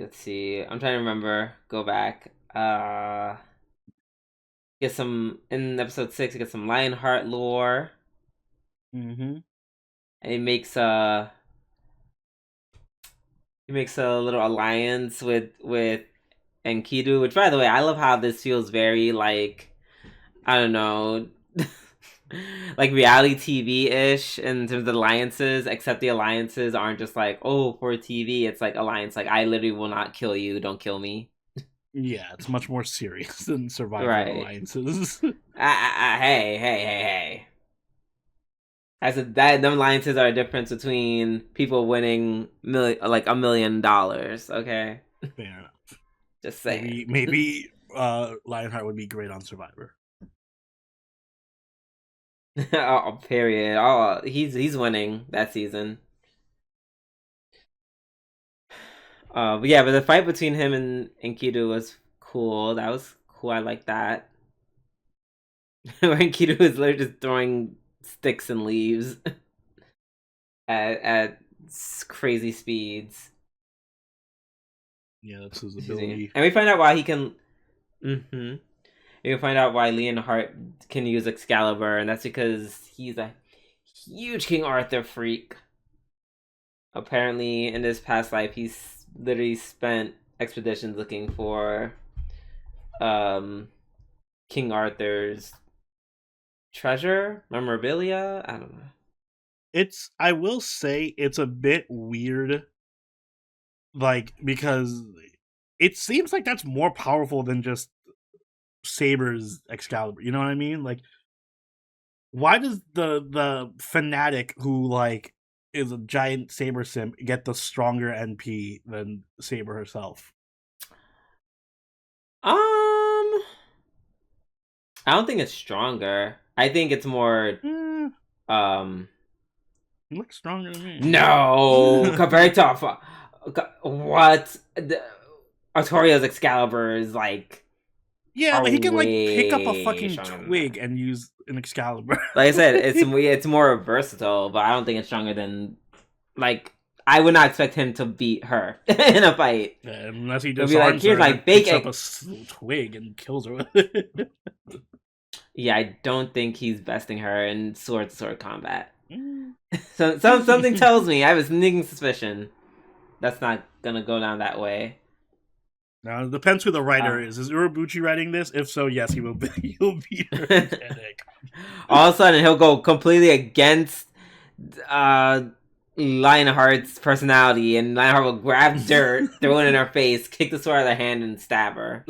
Let's see. I'm trying to remember. Go back. Get some in episode 6. Get some Lionheart lore. And he makes a little alliance with Enkidu, which, by the way, I love how this feels very like, I don't know, like reality TV-ish in terms of alliances, except the alliances aren't just like, oh, for TV. It's like alliance, like, I literally will not kill you, don't kill me. Yeah, it's much more serious than Survivor alliances. Hey. I said that them alliances are a difference between people winning $1 million, okay? Fair enough. Just saying. Maybe Lionheart would be great on Survivor. Oh, period. Oh, he's winning that season. But the fight between him and Enkidu was cool. That was cool. I like that. Where Enkidu is literally just throwing sticks and leaves. at crazy speeds. Yeah, that's his Excuse me. ability. And we find out why he can. Mm-hmm. You can find out why Leonhardt can use Excalibur, and that's because he's a huge King Arthur freak. Apparently, in this past life, he's literally spent expeditions looking for King Arthur's treasure, memorabilia. I don't know. I will say it's a bit weird, like, because it seems like that's more powerful than just Saber's Excalibur. You know what I mean? Like, why does the fanatic who like is a giant Saber simp get the stronger NP than Saber herself? I don't think it's stronger. I think it's more um It looks stronger to me. no compared to what the Artoria's Excalibur is like. Yeah, but he can like pick up a Way fucking stronger than twig that. and use an Excalibur. Like I said, it's more versatile, but I don't think it's stronger than like I would not expect him to beat her in a fight. Yeah, unless he It'll be like, disarms here's her my and big picks up a twig and kills her with it. Yeah, I don't think he's besting her in sword to sword combat. So something tells me, I have a sneaking suspicion that's not gonna go down that way. Now it depends who the writer is. Is Urobuchi writing this? If so, yes, he'll beat her. All of a sudden, he'll go completely against Lionheart's personality, and Lionheart will grab dirt, throw it in her face, kick the sword out of her hand, and stab her.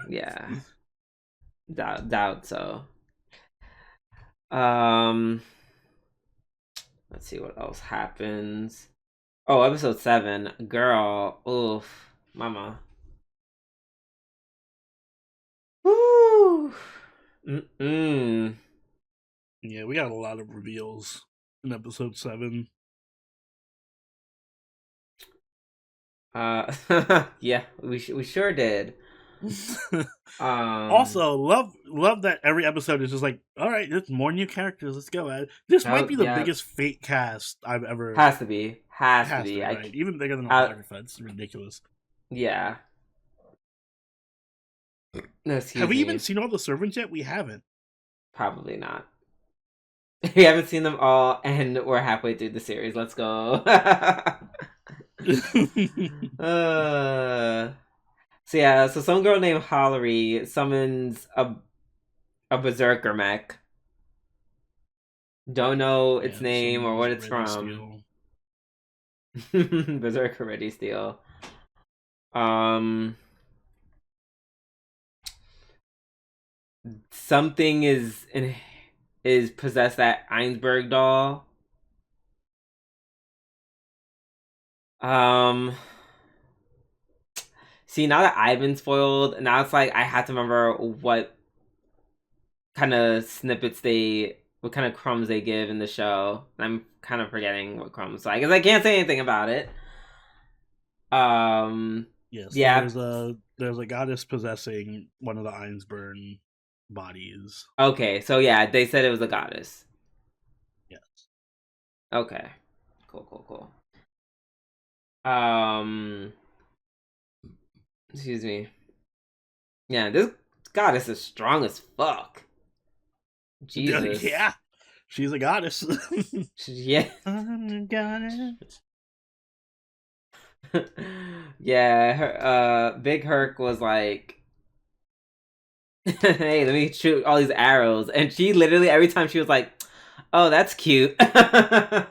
Yeah. Doubt so. Let's see what else happens. Oh, episode 7. Girl. Oof. Mama. Woo. Mm-mm. Yeah, we got a lot of reveals in episode 7. Yeah, we sure did. Also, love that every episode is just like, all right, there's more new characters. Let's go. This might be the biggest Fate cast I've ever. Has to be. Right? Even bigger than Apocrypha. It's ridiculous. Yeah. No, have we even seen all the servants yet? We haven't. Probably not. We haven't seen them all, and we're halfway through the series. Let's go. So some girl named Hollery summons a berserker mech. Don't know its name or what it's from. Berserker Ready Steel. Something is possessed that Einsberg doll. See, now that I've been spoiled, now it's like I have to remember what kind of snippets what kind of crumbs they give in the show. I'm kind of forgetting what crumbs. So I guess I can't say anything about it. Yes. Yeah. There's a goddess possessing one of the Einsburn bodies. Okay, so yeah, they said it was a goddess. Yes. Okay. Cool. Excuse me. Yeah, this goddess is strong as fuck. Jesus. Yeah. She's a goddess. Yeah. I'm a goddess. Yeah, her, Big Herc was like, hey, let me shoot all these arrows. And she literally, every time she was like, oh, that's cute. Yeah,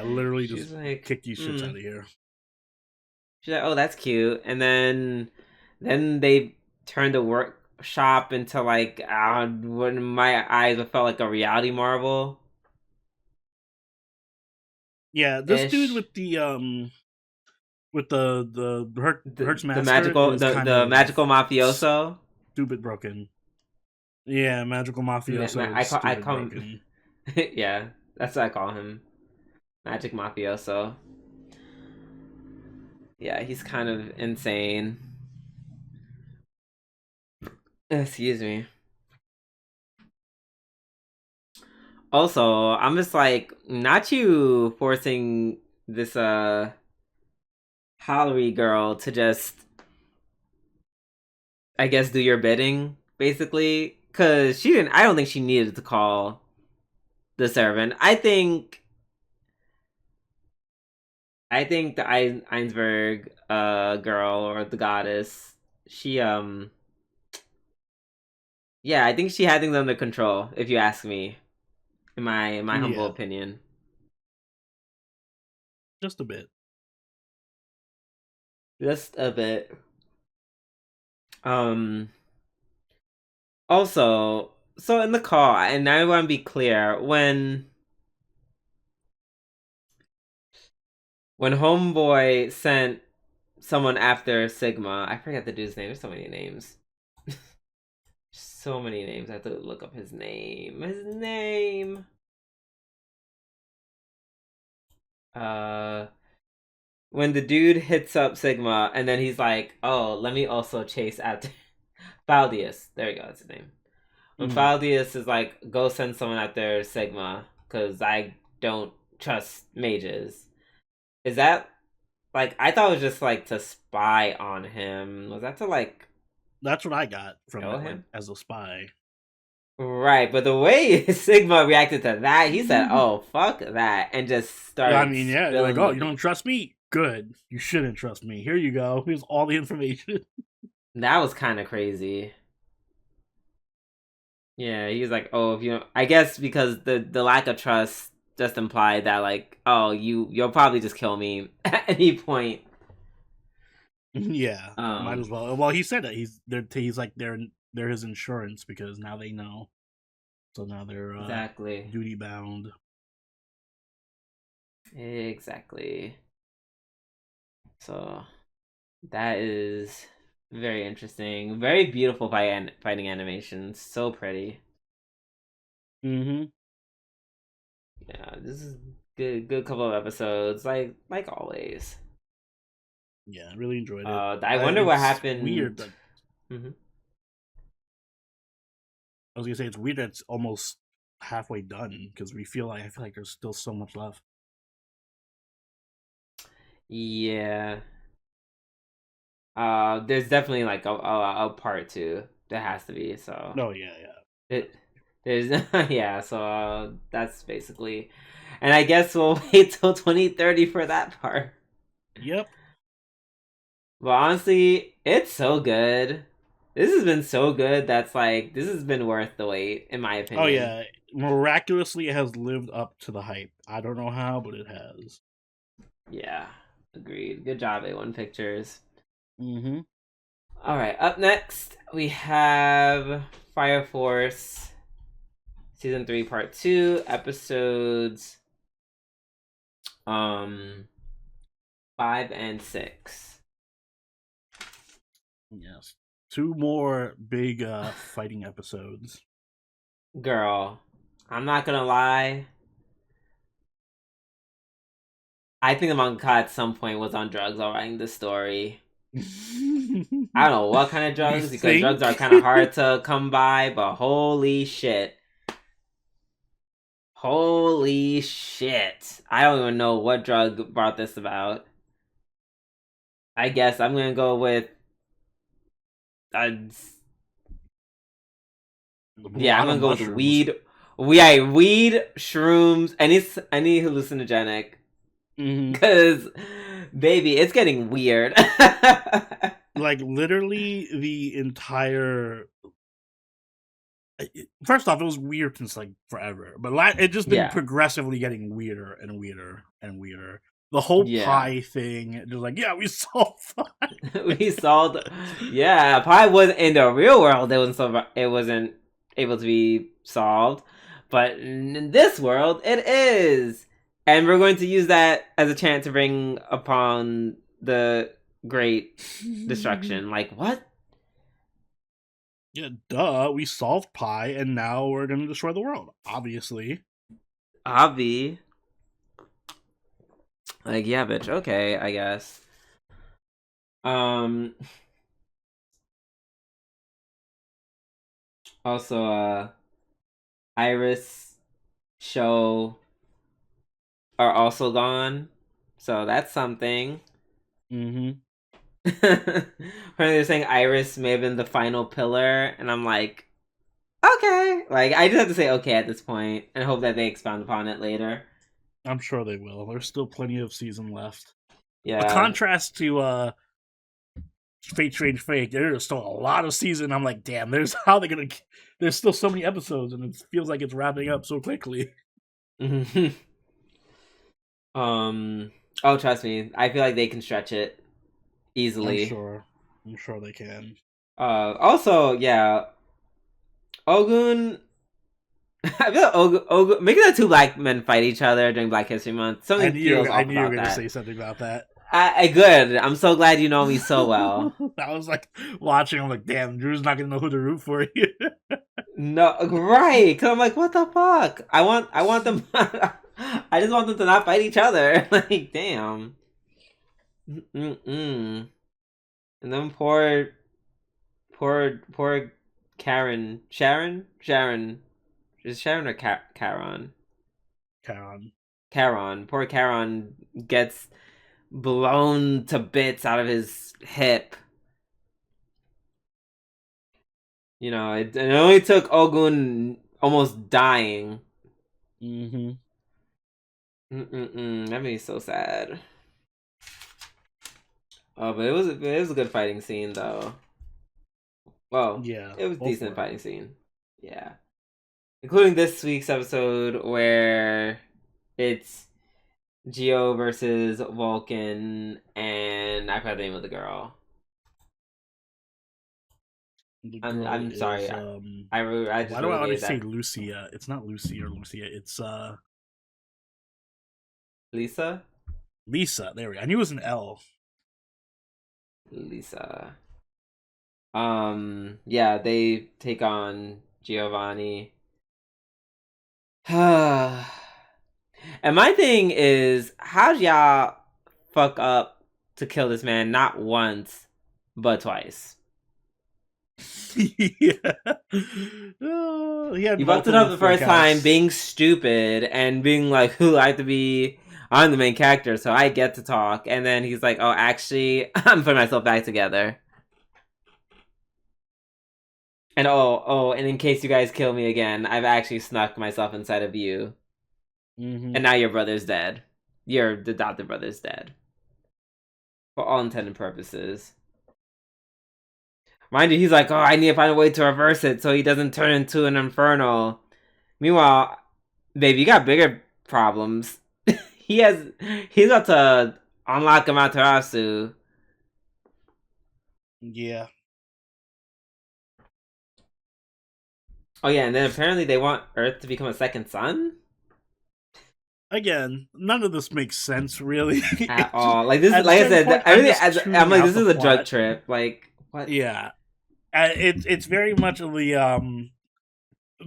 literally just like, kick these shits out of here. She's like, oh, that's cute. And then they turned the workshop into like, when my eyes felt like a reality marvel. Yeah, this dude with the Herc's master, the magical mafioso, stupid broken. Yeah, magical mafioso. I call him. Yeah, that's what I call him, magic mafioso. Yeah, he's kind of insane. Excuse me. Also, I'm just like, not you forcing this Hallery girl to just, I guess, do your bidding, basically. Cause she didn't I don't think she needed to call the servant. I think the Einsberg girl, or the goddess, she yeah, I think she had things under control, if you ask me. In my humble Yeah, opinion. just a bit. Just a bit. Um Also, so in the call, and I want to be clear, when Homeboy sent someone after Sigma, I forget the dude's name. There's so many names. So many names. I have to look up his name. His name. Uh, when the dude hits up Sigma, and then he's like, "Oh, let me also chase after Faldius." There you go. That's his name. When Mm. Faldius is like, "Go send someone after Sigma, because I don't trust mages." Is that like, I thought it was just like to spy on him? Was that to like That's what I got from kill it, like him? as a spy. Right, but the way Sigma reacted to that, he said, "Oh, fuck that," and just Yeah, I started mean, yeah, you're like, spilling oh, the you don't beans. trust me? Good. You shouldn't trust me. Here you go. Here's all the information. That was kind of crazy. Yeah, he was like, "Oh, if you," I guess because the lack of trust just implied that like, "Oh, you'll probably just kill me at any point." Yeah, might Um, as well. Well, he said that he's like they're his insurance because now they know. So now they're exactly, duty bound. exactly. So that is very interesting. Very beautiful fighting animation. So pretty. Mm-hmm. Yeah, this is good couple of episodes. Like always. Yeah, I really enjoyed it. I wonder what It's weird happened. that Hmm. I was gonna say it's weird that it's almost halfway done because I feel like there's still so much left. Yeah. There's definitely like a part two. There has to be. So Oh yeah, yeah. it there's yeah. So that's basically, and I guess we'll wait till 2030 for that part. Yep. But honestly, it's so good. This has been so good. That's like, this has been worth the wait, in my Oh opinion. yeah. Miraculously, it has lived up to the hype. I don't know how, but it has. Yeah, agreed. Good job, A1 Pictures. Mm-hmm. All right, up next we have Fire Force season 3 part 2 episodes um 5 and 6. Yes. Two more big fighting episodes. Girl, I'm not gonna lie. I think the manga at some point was on drugs while writing this story. I don't know what kind of You drugs, because drugs are think? kind of hard to come by, but holy shit. Holy shit. I don't even know what drug brought this about. I guess I'm gonna go with. Uh, A yeah, I'm lot of gonna go with mushrooms. weed. Yeah, weed, shrooms, any hallucinogenic. Mm-hmm. Cause, baby, it's getting weird. Like literally the entire. First off, it was weird since like forever, but it just been Yeah, progressively getting weirder and weirder and weirder. The whole yeah. pie thing, just like yeah, we solved pie. We solved. Yeah, probably was in the real world. It wasn't able to be solved, but in this world, it is, and we're going to use that as a chance to bring upon the great destruction. Like what? Yeah, duh, we solved pie, and now we're gonna destroy the world. Obviously, Obvi. Like yeah, bitch. Okay, I guess. Um. Also, Iris show are also gone, so that's something. Mm-hmm. They're saying Iris may have been the final pillar, and I'm like, okay. Like, I just have to say okay at this point, and hope that they expound upon it later. I'm sure they will. There's still plenty of season left. Yeah. A contrast to Fate Strange Fate, there's still a lot of season. I'm like, damn, there's still so many episodes, and it feels like it's wrapping up so quickly. Oh, trust me, I feel like they can stretch it easily. I'm sure they can. Also, yeah, Ogun. I feel like Ogun making the two black men fight each other during Black History Month. Something feels off about that. I knew you were gonna say something about that. Good. I'm so glad you know me so well. I was like watching. I'm like, damn, Drew's not gonna know who to root for here. No, right? Because I'm like, what the fuck? I want them. I just want them to not fight each other. Like, damn. And then poor Karen. Sharon. Is Sharon or Charon? Charon. Poor Charon gets blown to bits out of his hip. You know, it only took Ogun almost dying. Mm-hmm. That made me so sad. Oh, but it was a good fighting scene though. Well, yeah, it was a decent fighting scene. Yeah, including this week's episode where it's Geo versus Vulcan, and I forgot the name of the girl. I'm sorry. I just why do I want to say Lucia? It's not Lucy or Lucia. It's Lisa. There we go. I knew it was an L. Lisa. Yeah, they take on Giovanni. And my thing is, how'd y'all fuck up to kill this man not once, but twice? Yeah. You fucked it up the first time being stupid and being like, who I have to be, I'm the main character, so I get to talk. And then he's like, oh, actually, I'm putting myself back together. And and in case you guys kill me again, I've actually snuck myself inside of you. Mm-hmm. And now your brother's dead. Your adopted brother's dead. For all intended purposes. Mind you, he's like, oh, I need to find a way to reverse it so he doesn't turn into an infernal. Meanwhile, babe, you got bigger problems. He's got to unlock Amaterasu. Yeah. Oh yeah, and then apparently they want Earth to become a second sun? Again, none of this makes sense really. At all. Like this like I said, I'm like, this is a drug trip. Like what? Yeah. It's very much the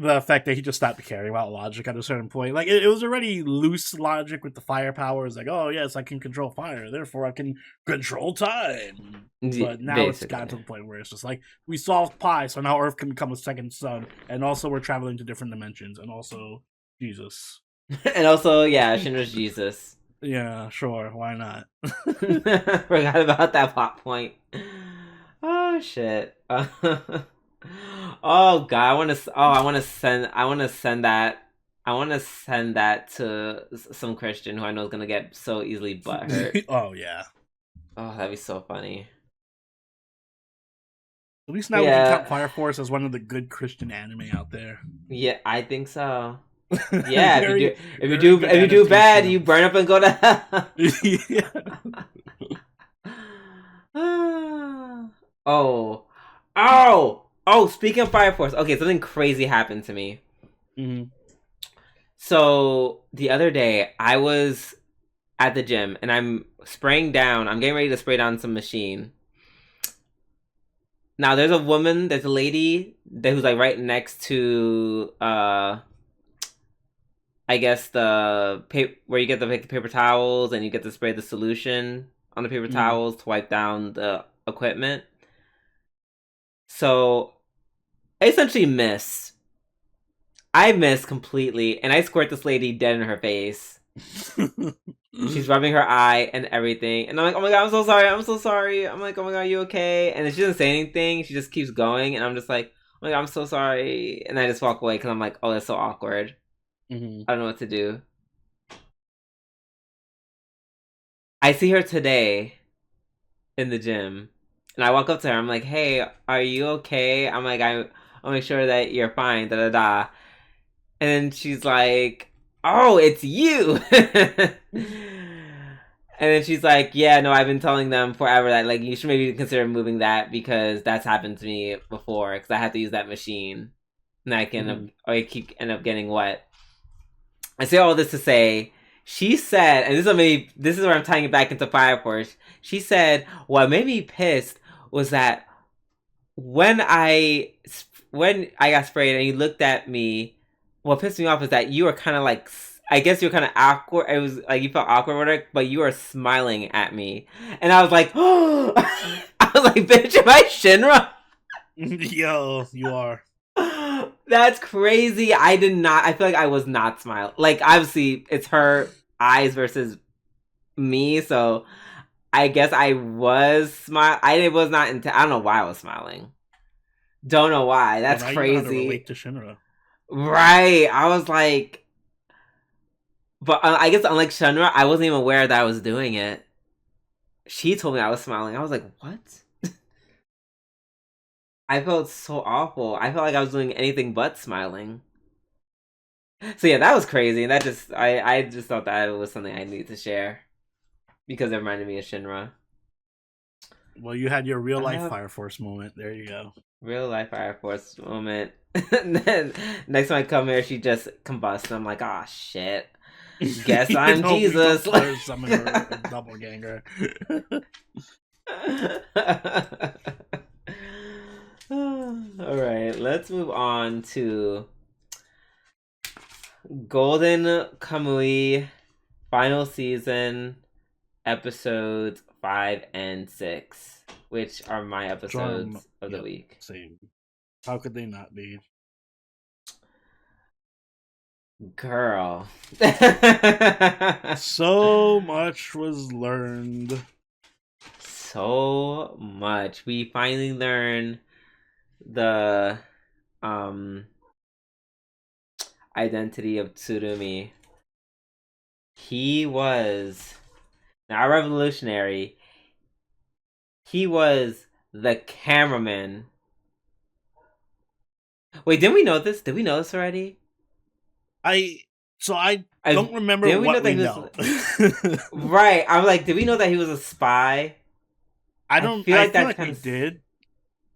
effect that he just stopped caring about logic at a certain point. Like it was already loose logic with the fire powers, like, oh yes, I can control fire, therefore I can control time. But now Basically. It's gotten to the point where it's just like, we solved pi, so now Earth can become a second sun, and also we're traveling to different dimensions, and also Jesus. And also, yeah, Shinra's Jesus. Yeah, sure, why not? Forgot about that plot point. Oh shit. Oh god, I want to send that to some Christian who I know is gonna get so easily butthurt. Oh yeah. Oh, that'd be so funny. At least now we can count Fire Force as one of the good Christian anime out there. Yeah, I think so. Yeah, if you do bad, you burn up and go to hell. Yeah. Oh, speaking of Fire Force, okay, something crazy happened to me. Mm-hmm. So the other day, I was at the gym and I'm getting ready to spray down some machine. Now there's a lady who's like right next to I guess where you get the paper towels and you get to spray the solution on the paper towels to wipe down the equipment. So I essentially miss. I missed completely, and I squirt this lady dead in her face. She's rubbing her eye and everything, and I'm like, oh my god, I'm so sorry, I'm so sorry. I'm like, oh my god, you okay? And then she doesn't say anything. She just keeps going, and I'm just like, oh my god, I'm so sorry. And I just walk away because I'm like, oh, that's so awkward. Mm-hmm. I don't know what to do. I see her today in the gym, and I walk up to her. I'm like, hey, are you okay? I'm like, I'll make sure that you're fine. Da da da. And then she's like, oh, it's you. And then she's like, yeah, no, I've been telling them forever that, like, you should maybe consider moving that because that's happened to me before because I have to use that machine. And I can end up getting wet. I say all this to say, she said, and this is where I'm tying it back into Fire Force. She said, what made me pissed was that when I got sprayed and you looked at me, what pissed me off is that you were kind of like, I guess you were kind of awkward. It was like you felt awkward with it, but you were smiling at me, and I was like, oh, I was like, bitch, am I Shinra? Yo, you are. That's crazy. I feel like I was not smiling. Like, obviously, it's her eyes versus me, so I guess I was smiling. I was not. I don't know why I was smiling. Don't know why. That's crazy. You know how to relate to Shinra. Right. I was like, but I guess unlike Shinra, I wasn't even aware that I was doing it. She told me I was smiling. I was like, what? I felt so awful. I felt like I was doing anything but smiling. So yeah, that was crazy. And that just, I just thought that it was something I needed to share because it reminded me of Shinra. Well, you had your real life Fire Force moment. There you go. Real life Fire Force moment. And then next time I come here, she just combusts. I'm like, oh shit. Guess I'm Jesus. Summon her doppelganger. Alright, let's move on to Golden Kamuy final season episodes 5 and 6, which are my episodes of the week. Same. How could they not be? Girl. So much was learned. So much. We finally learned the identity of Tsurumi. He was not revolutionary. He was the cameraman. Wait, didn't we know this? Did we know this already? I don't remember what we know. Right. I'm like, did we know that he was a spy? I feel like we did.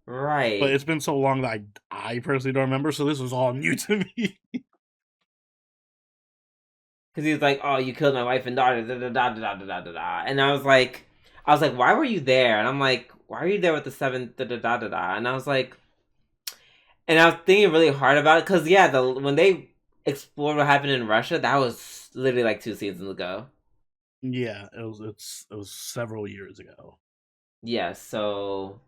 Right. But it's been so long that I personally don't remember, so this was all new to me. Because he was like, oh, you killed my wife and daughter, da da da da da da da da. And I was like, why were you there? And I'm like, why are you there with the 7th da da da da da? And I was like, and I was thinking really hard about it, because yeah, when they explored what happened in Russia, that was literally like 2 seasons ago. Yeah, it was several years ago. Yeah, so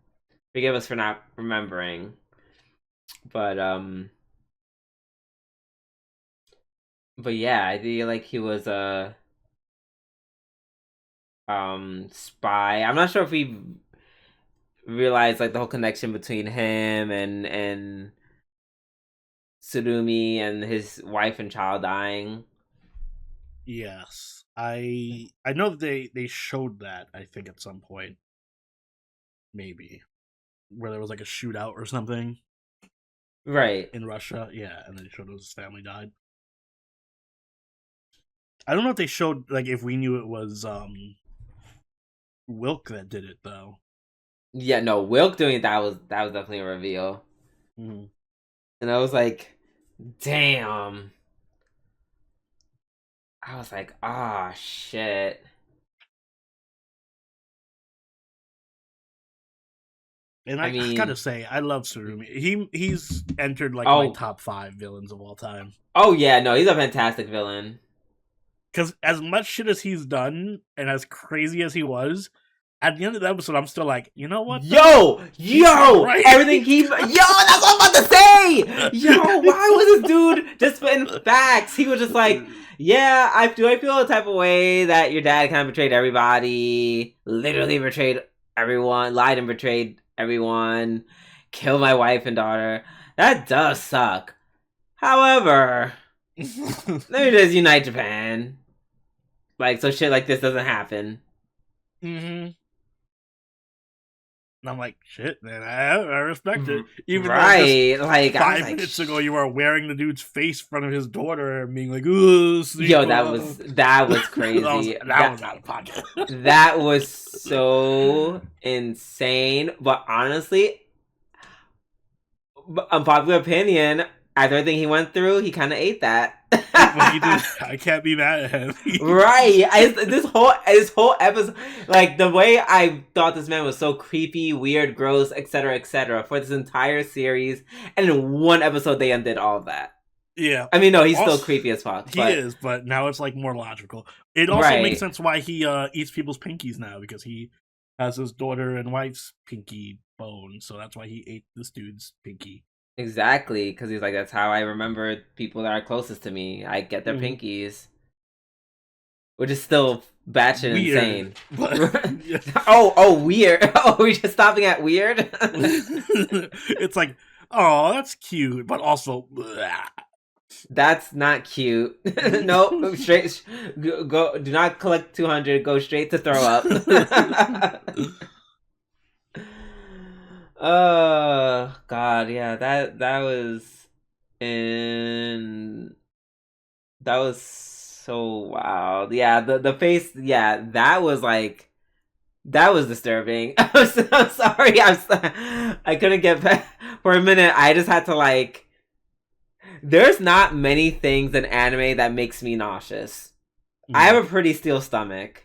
forgive us for not remembering. But yeah, I feel like he was a spy. I'm not sure if we realized like the whole connection between him and Tsurumi and his wife and child dying. Yes. I know that they showed that, I think, at some point. Maybe. Where there was like a shootout or something. Right. In Russia, yeah, and they showed his family died. I don't know if they showed, like, if we knew it was Wilk that did it, though. Yeah, no, Wilk doing it, that was definitely a reveal. Mm-hmm. And I was like, damn. I was like, ah, shit. And I gotta say, I love Tsurumi. He's entered like my top 5 villains of all time. Oh yeah, no, he's a fantastic villain. Because as much shit as he's done, and as crazy as he was, at the end of the episode, I'm still like, you know what? Yo, right. Everything that's what I'm about to say. Right! Yo, why was this dude just spitting facts? He was just like, yeah, I feel a type of way that your dad kind of betrayed everybody, literally betrayed everyone, lied and betrayed everyone, killed my wife and daughter. That does suck. However, let me just unite Japan. Like, so shit like this doesn't happen. Mm-hmm. And I'm like, shit, man, I respect it. Even right, though like 5 minutes ago you were wearing the dude's face in front of his daughter and being like, "Ooh, yo, that was crazy. that was out of pocket. That was so insane. But honestly, unpopular opinion, after everything he went through, he kind of ate that. He did. I can't be mad at him. Right. This whole episode, like the way I thought this man was so creepy, weird, gross, etc., for this entire series, and in one episode they undid all of that. Yeah. I mean, no, he's still creepy as fuck. He is, but now it's like more logical. It also makes sense why he eats people's pinkies now, because he has his daughter and wife's pinky bone, so that's why he ate this dude's pinky. Exactly, because he's like, that's how I remember people that are closest to me. I get their pinkies. Which is still batshit insane. Oh, weird. Oh, we're just stopping at weird? It's like, oh, that's cute, but also... Blah. That's not cute. No, straight... Go. Do not collect 200. Go straight to throw up. Oh God, yeah, that was so wild. Yeah, the face, yeah, that was disturbing. I'm so sorry. I couldn't get back for a minute. I just had to like. There's not many things in anime that makes me nauseous. I have a pretty steel stomach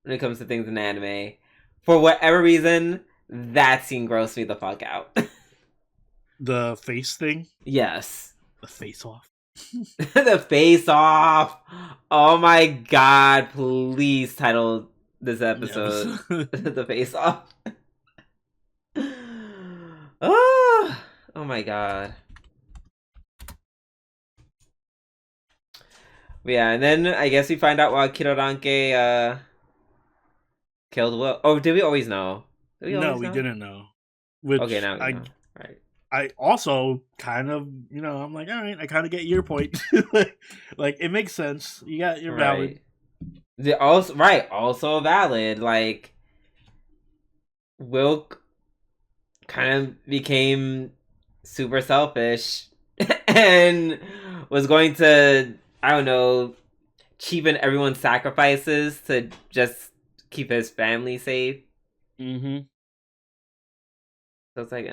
when it comes to things in anime. For whatever reason, that scene grossed me the fuck out. The face thing? Yes. The face off. The face off. Oh my God. Please title this episode The Face Off. Oh my God. But yeah, and then I guess we find out why Kiroranke killed Will. Oh, did we always know? No, we didn't know. Which okay, now we know. Right. I also kind of, I'm like, all right, I kind of get your point. Like, it makes sense. You're valid. Also valid. Like, Will kind of became super selfish and was going to, I don't know, cheapen everyone's sacrifices to just keep his family safe. Mm-hmm. So it's like,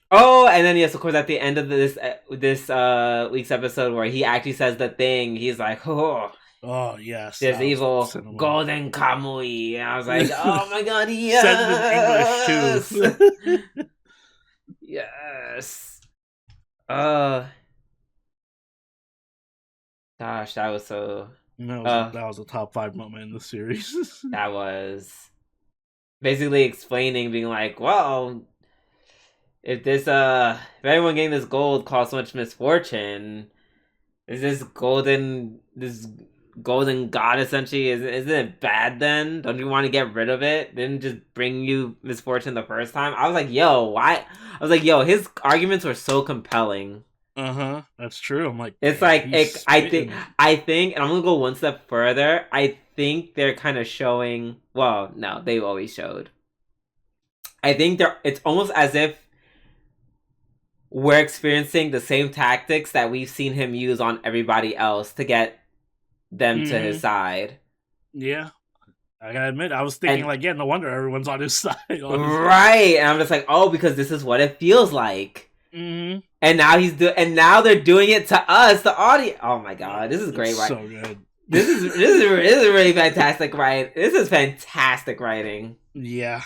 Oh, and then yes, of course, at the end of this week's episode, where he actually says the thing, he's like, "Oh, yes, there's evil golden Kamuy." And I was like, "Oh my God, yes!" Said it in English too. Yes. Gosh, that was so. That was a top 5 moment in the series. That was basically explaining, being like, well, if everyone getting this gold caused so much misfortune, is this golden god essentially, isn't it bad then? Don't you want to get rid of it? Didn't just bring you misfortune the first time? I was like, yo, why? I was like, yo, his arguments were so compelling. That's true. I'm like, it's like I think, and I'm gonna go one step further. I think they're kind of showing. Well, no, they've always showed. I think it's almost as if we're experiencing the same tactics that we've seen him use on everybody else to get them to his side. Yeah, I gotta admit, I was thinking no wonder everyone's on his side. Right, and I'm just like, oh, because this is what it feels like. Mm-hmm. And now they're doing it to us, the audience. Oh my God, this is great, right? So good. This is really fantastic writing. This is fantastic writing. Yeah.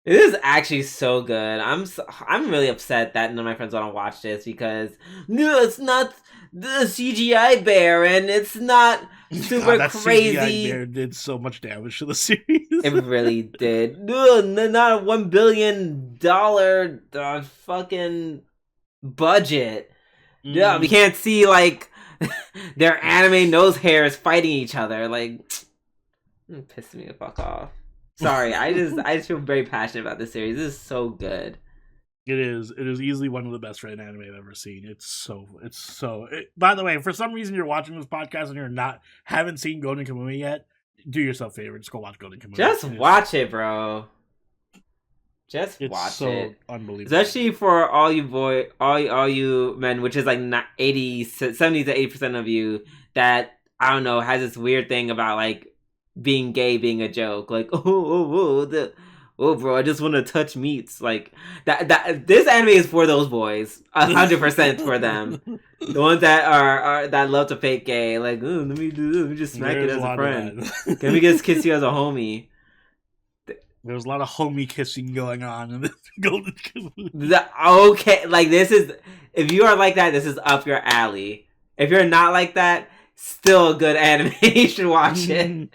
It is actually so good. I'm really upset that none of my friends want to watch this because no, it's not the CGI bear and it's not God, super that CGI crazy. bear did so much damage to the series. It really did. No, not a $1 billion fucking budget. Yeah, we Mm. can't see like their anime nose hairs fighting each other. Like, pissing me the fuck off. Sorry, I just feel very passionate about this series. This is so good. It is. It is easily one of the best Frieren anime I've ever seen. By the way, if for some reason you're watching this podcast and you're not haven't seen Golden Kamuy yet, do yourself a favor. Just go watch Golden Kamuy. Just watch it, bro. Just It's watch so it. unbelievable. Especially for all you all you men, which is like not 80, 70 to 80% of you that I don't know has this weird thing about like being gay being a joke. Like bro, I just want to touch meats. Like that this anime is for those boys, 100% for them. The ones that are that love to fake gay. Like, let me just smack it There's as a lot friend. of that. Can we just kiss you as a homie? There's a lot of homie kissing going on in this Golden Kamuy. Okay, like this is if you are like that, this is up your alley. If you're not like that, still a good anime. You should watch it.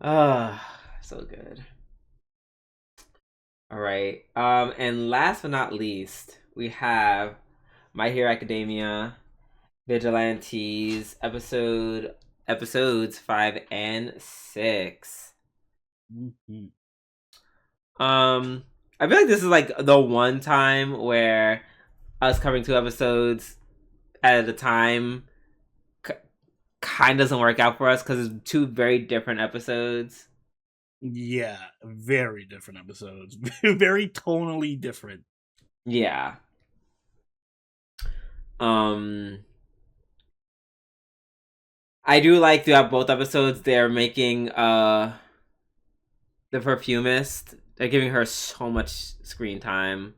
So good. All right. And last but not least, we have My Hero Academia Vigilantes episodes 5 and 6. I feel like this is like the one time where us covering 2 episodes at a time kind of doesn't work out for us because it's 2 very different episodes. Yeah, very different episodes. Very tonally different. Yeah. I do like throughout both episodes they're making the perfumist. They're giving her so much screen time,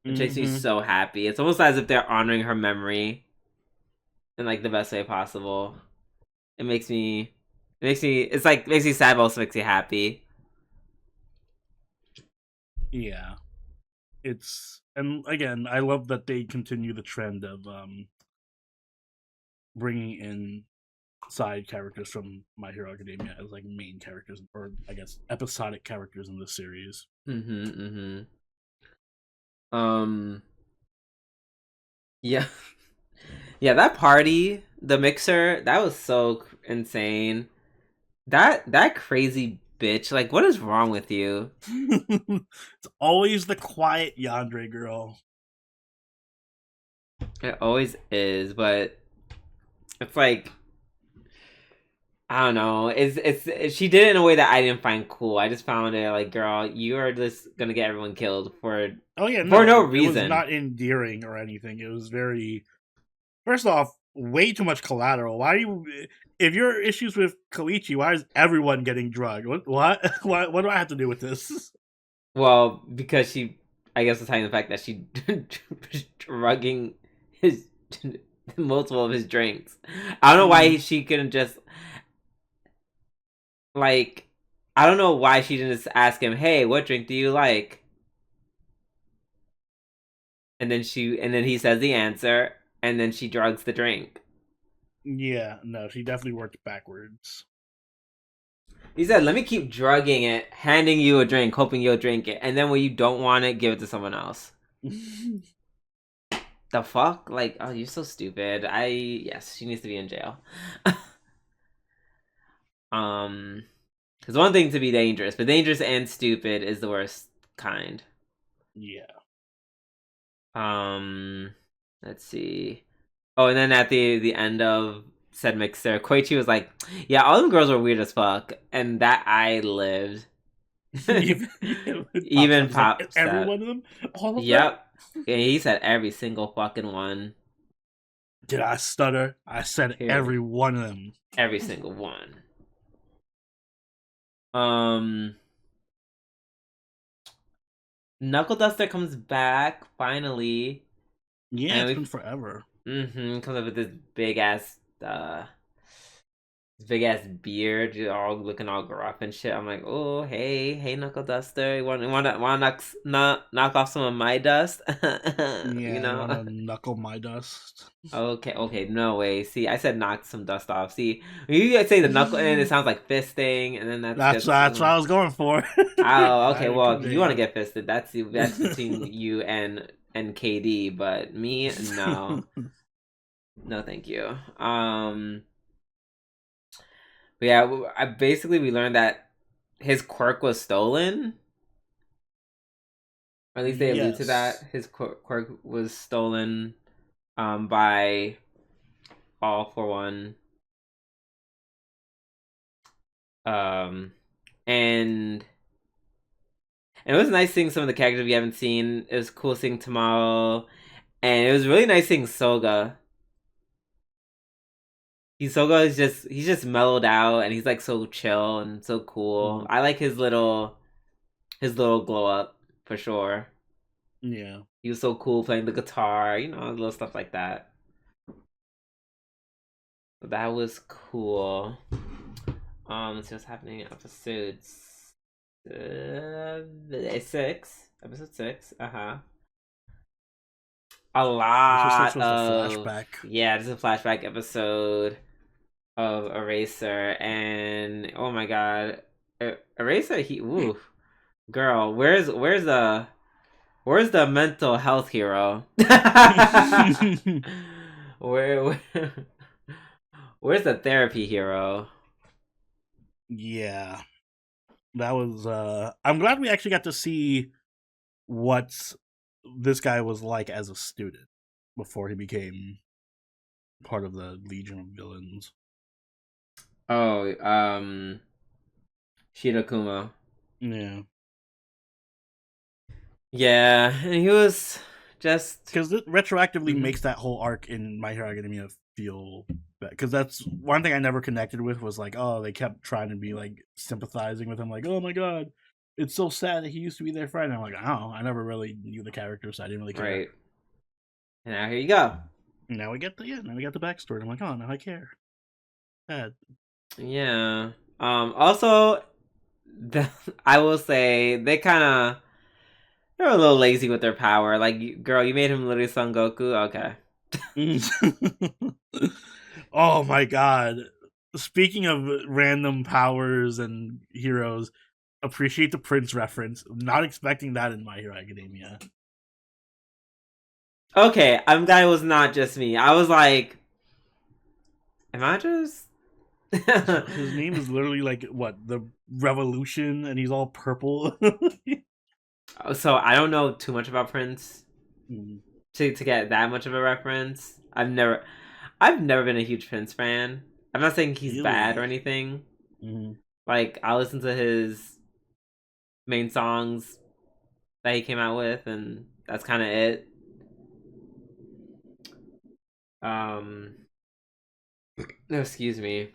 which makes me so happy. It's almost as if they're honoring her memory in like the best way possible. Makes me it's like makes me sad but also makes me happy. Yeah. And again, I love that they continue the trend of bringing in side characters from My Hero Academia as like main characters, or I guess episodic characters in the series. Yeah. Yeah, that party, the mixer, that was so insane. That crazy bitch, like what is wrong with you? It's always the quiet yandere girl. It always is, but it's like I don't know. She did it in a way that I didn't find cool. I just found it like, girl, you are just gonna get everyone killed for no reason. It was not endearing or anything. It was very. First off, way too much collateral. Why are you? If your issues with Koichi, why is everyone getting drugged? What? What do I have to do with this? Well, because she, I guess, was hiding the fact that she drugging his multiple of his drinks. I don't know why she couldn't just like. I don't know why she didn't just ask him, "Hey, what drink do you like?" And then he says the answer, and then she drugs the drink. Yeah, no, she definitely worked backwards. He said, "Let me keep drugging it, handing you a drink, hoping you'll drink it, and then when you don't want it, give it to someone else." The fuck? Like, oh, you're so stupid. Yes, she needs to be in jail. Because one thing to be dangerous, but dangerous and stupid is the worst kind. Yeah. Let's see. Oh, and then at the end of said mixer, Koichi was like, "Yeah, all them girls were weird as fuck," and that I lived. Even Pop, like, every one of them, all of them. Yeah, he said every single fucking one. Did I stutter? I said every one of them. Every single one. Knuckle Duster comes back finally. Yeah, it's been forever. Comes up with this big ass his big ass beard, just all looking all gruff and shit. I'm like, oh hey Knuckle Duster, you want to knock off some of my dust, you Yeah, you want know? to knuckle my dust? Okay, no way. See, I said knock some dust off. See, when you say the knuckle, and it sounds like fisting, and then that's That's just what I was going for. oh, okay. I Well, if you want to conveyed. get fisted, that's between you and KD, but me, no, no, thank you. But yeah, I basically we learned that his quirk was stolen. Or at least they allude to that. Yes. His quirk was stolen, by All for One. Um, and it was nice seeing some of the characters we haven't seen. It was cool seeing Tamaro, and it was really nice seeing Soga. Soga is he's just mellowed out, and he's like so chill and so cool. Mm, I like his little glow up for sure. yeah. He was so cool playing the guitar, little stuff like that. So that was cool. Let's see what's happening in episodes 6. Episode 6. Uh-huh. A Episode 6 lot was the of flashback. yeah, this is a flashback episode of Eraser, and oh my god, Eraser, girl, where's the mental health hero? where where's the therapy hero? Yeah. That was I'm glad we actually got to see what this guy was like as a student before he became part of the Legion of Villains. Oh, Shirakumo. Yeah. Yeah, and he was just Because it retroactively makes that whole arc in My Hero Academia feel bad. Because that's one thing I never connected with was like, oh, they kept trying to be like sympathizing with him, like, oh my god, it's so sad that he used to be their friend. And I'm like, oh, I never really knew the character, so I didn't really care. right. And now here you go. Now we get the backstory. I'm like, oh, now I care. Bad. Yeah. Also, I will say they're a little lazy with their power. Like, girl, you made him literally Son Goku. Okay. Oh my god. Speaking of random powers and heroes, appreciate the Prince reference. Not expecting that in My Hero Academia. Okay, I'm glad it was not just me. I was like, am I just? His name is literally like what, the Revolution, and he's all purple. So I don't know too much about Prince Mm. to get that much of a reference. I've never been a huge Prince fan. I'm not saying he's bad or Really? anything. Mm-hmm. Like, I listen to his main songs that he came out with, and that's kind of it. Um, no, excuse me,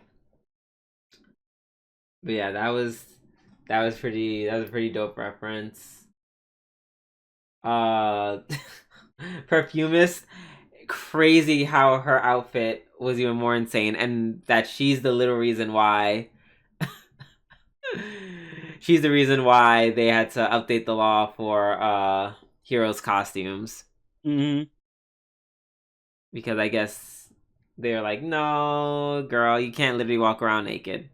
but yeah, that was a pretty dope reference. Uh, Perfumist, crazy how her outfit was even more insane, and that she's the little reason why. She's the reason why they had to update the law for heroes' costumes. Mm-hmm. Because I guess they're like, no, girl, you can't literally walk around naked.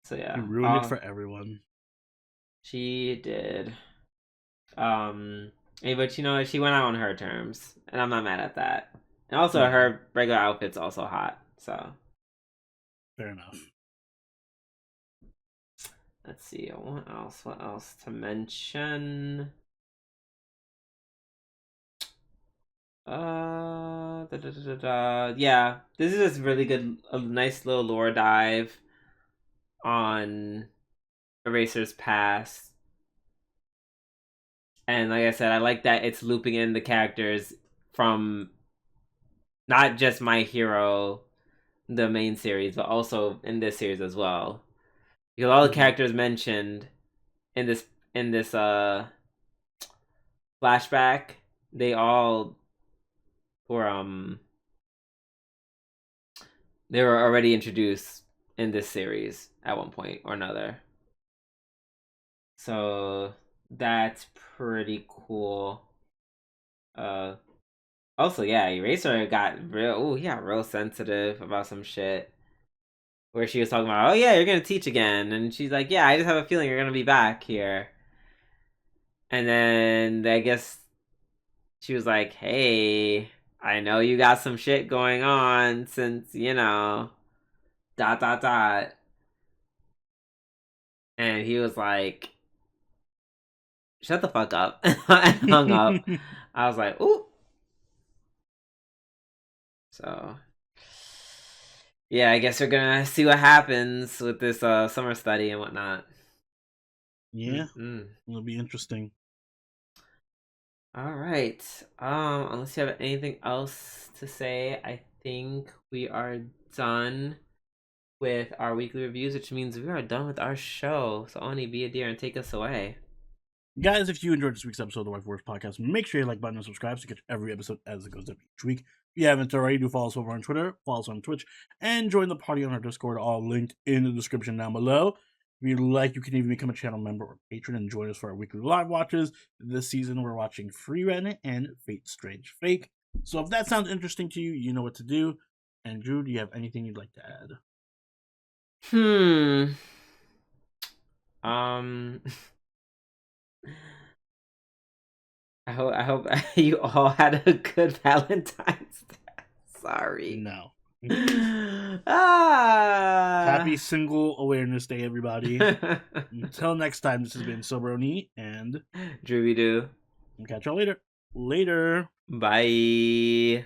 So He yeah, ruined it for everyone. she did. But she went out on her terms, and I'm not mad at that. And also, Yeah. her regular outfit's also hot. So Fair enough. let's see, what else? What else to mention? Yeah, this is just really good. A nice little lore dive on Eraser's past. And like I said, I like that it's looping in the characters from not just My Hero, the main series, but also in this series as well. Because all the characters mentioned in this flashback, they all were They were already introduced in this series at one point or another. So that's pretty cool. Also, yeah, Eraser got real sensitive about some shit. Where she was talking about, oh yeah, you're gonna teach again. And she's like, yeah, I just have a feeling you're gonna be back here. And then I guess she was like, hey, I know you got some shit going on since, dot dot dot. And he was like, shut the fuck up. And hung up. I was like, ooh. So yeah, I guess we're gonna see what happens with this summer study and whatnot. Yeah, it'll be interesting. All right. Unless you have anything else to say, I think we are done with our weekly reviews, which means we are done with our show. So Oni, be a dear and take us away. Guys, if you enjoyed this week's episode of the Waifu podcast, make sure you like button and subscribe to catch every episode as it goes up each week. If you haven't already, do follow us over on Twitter, follow us on Twitch, and join the party on our Discord, all linked in the description down below. If you'd like, you can even become a channel member or patron and join us for our weekly live watches. This season, we're watching Frieren and Fate Strange Fake. So if that sounds interesting to you, you know what to do. And Drew, do you have anything you'd like to add? I hope you all had a good Valentine's Day. Sorry. No. Happy Single Awareness Day, everybody. Until next time, this has been Soberoni and Drooby Doo. Catch y'all later. Later. Bye.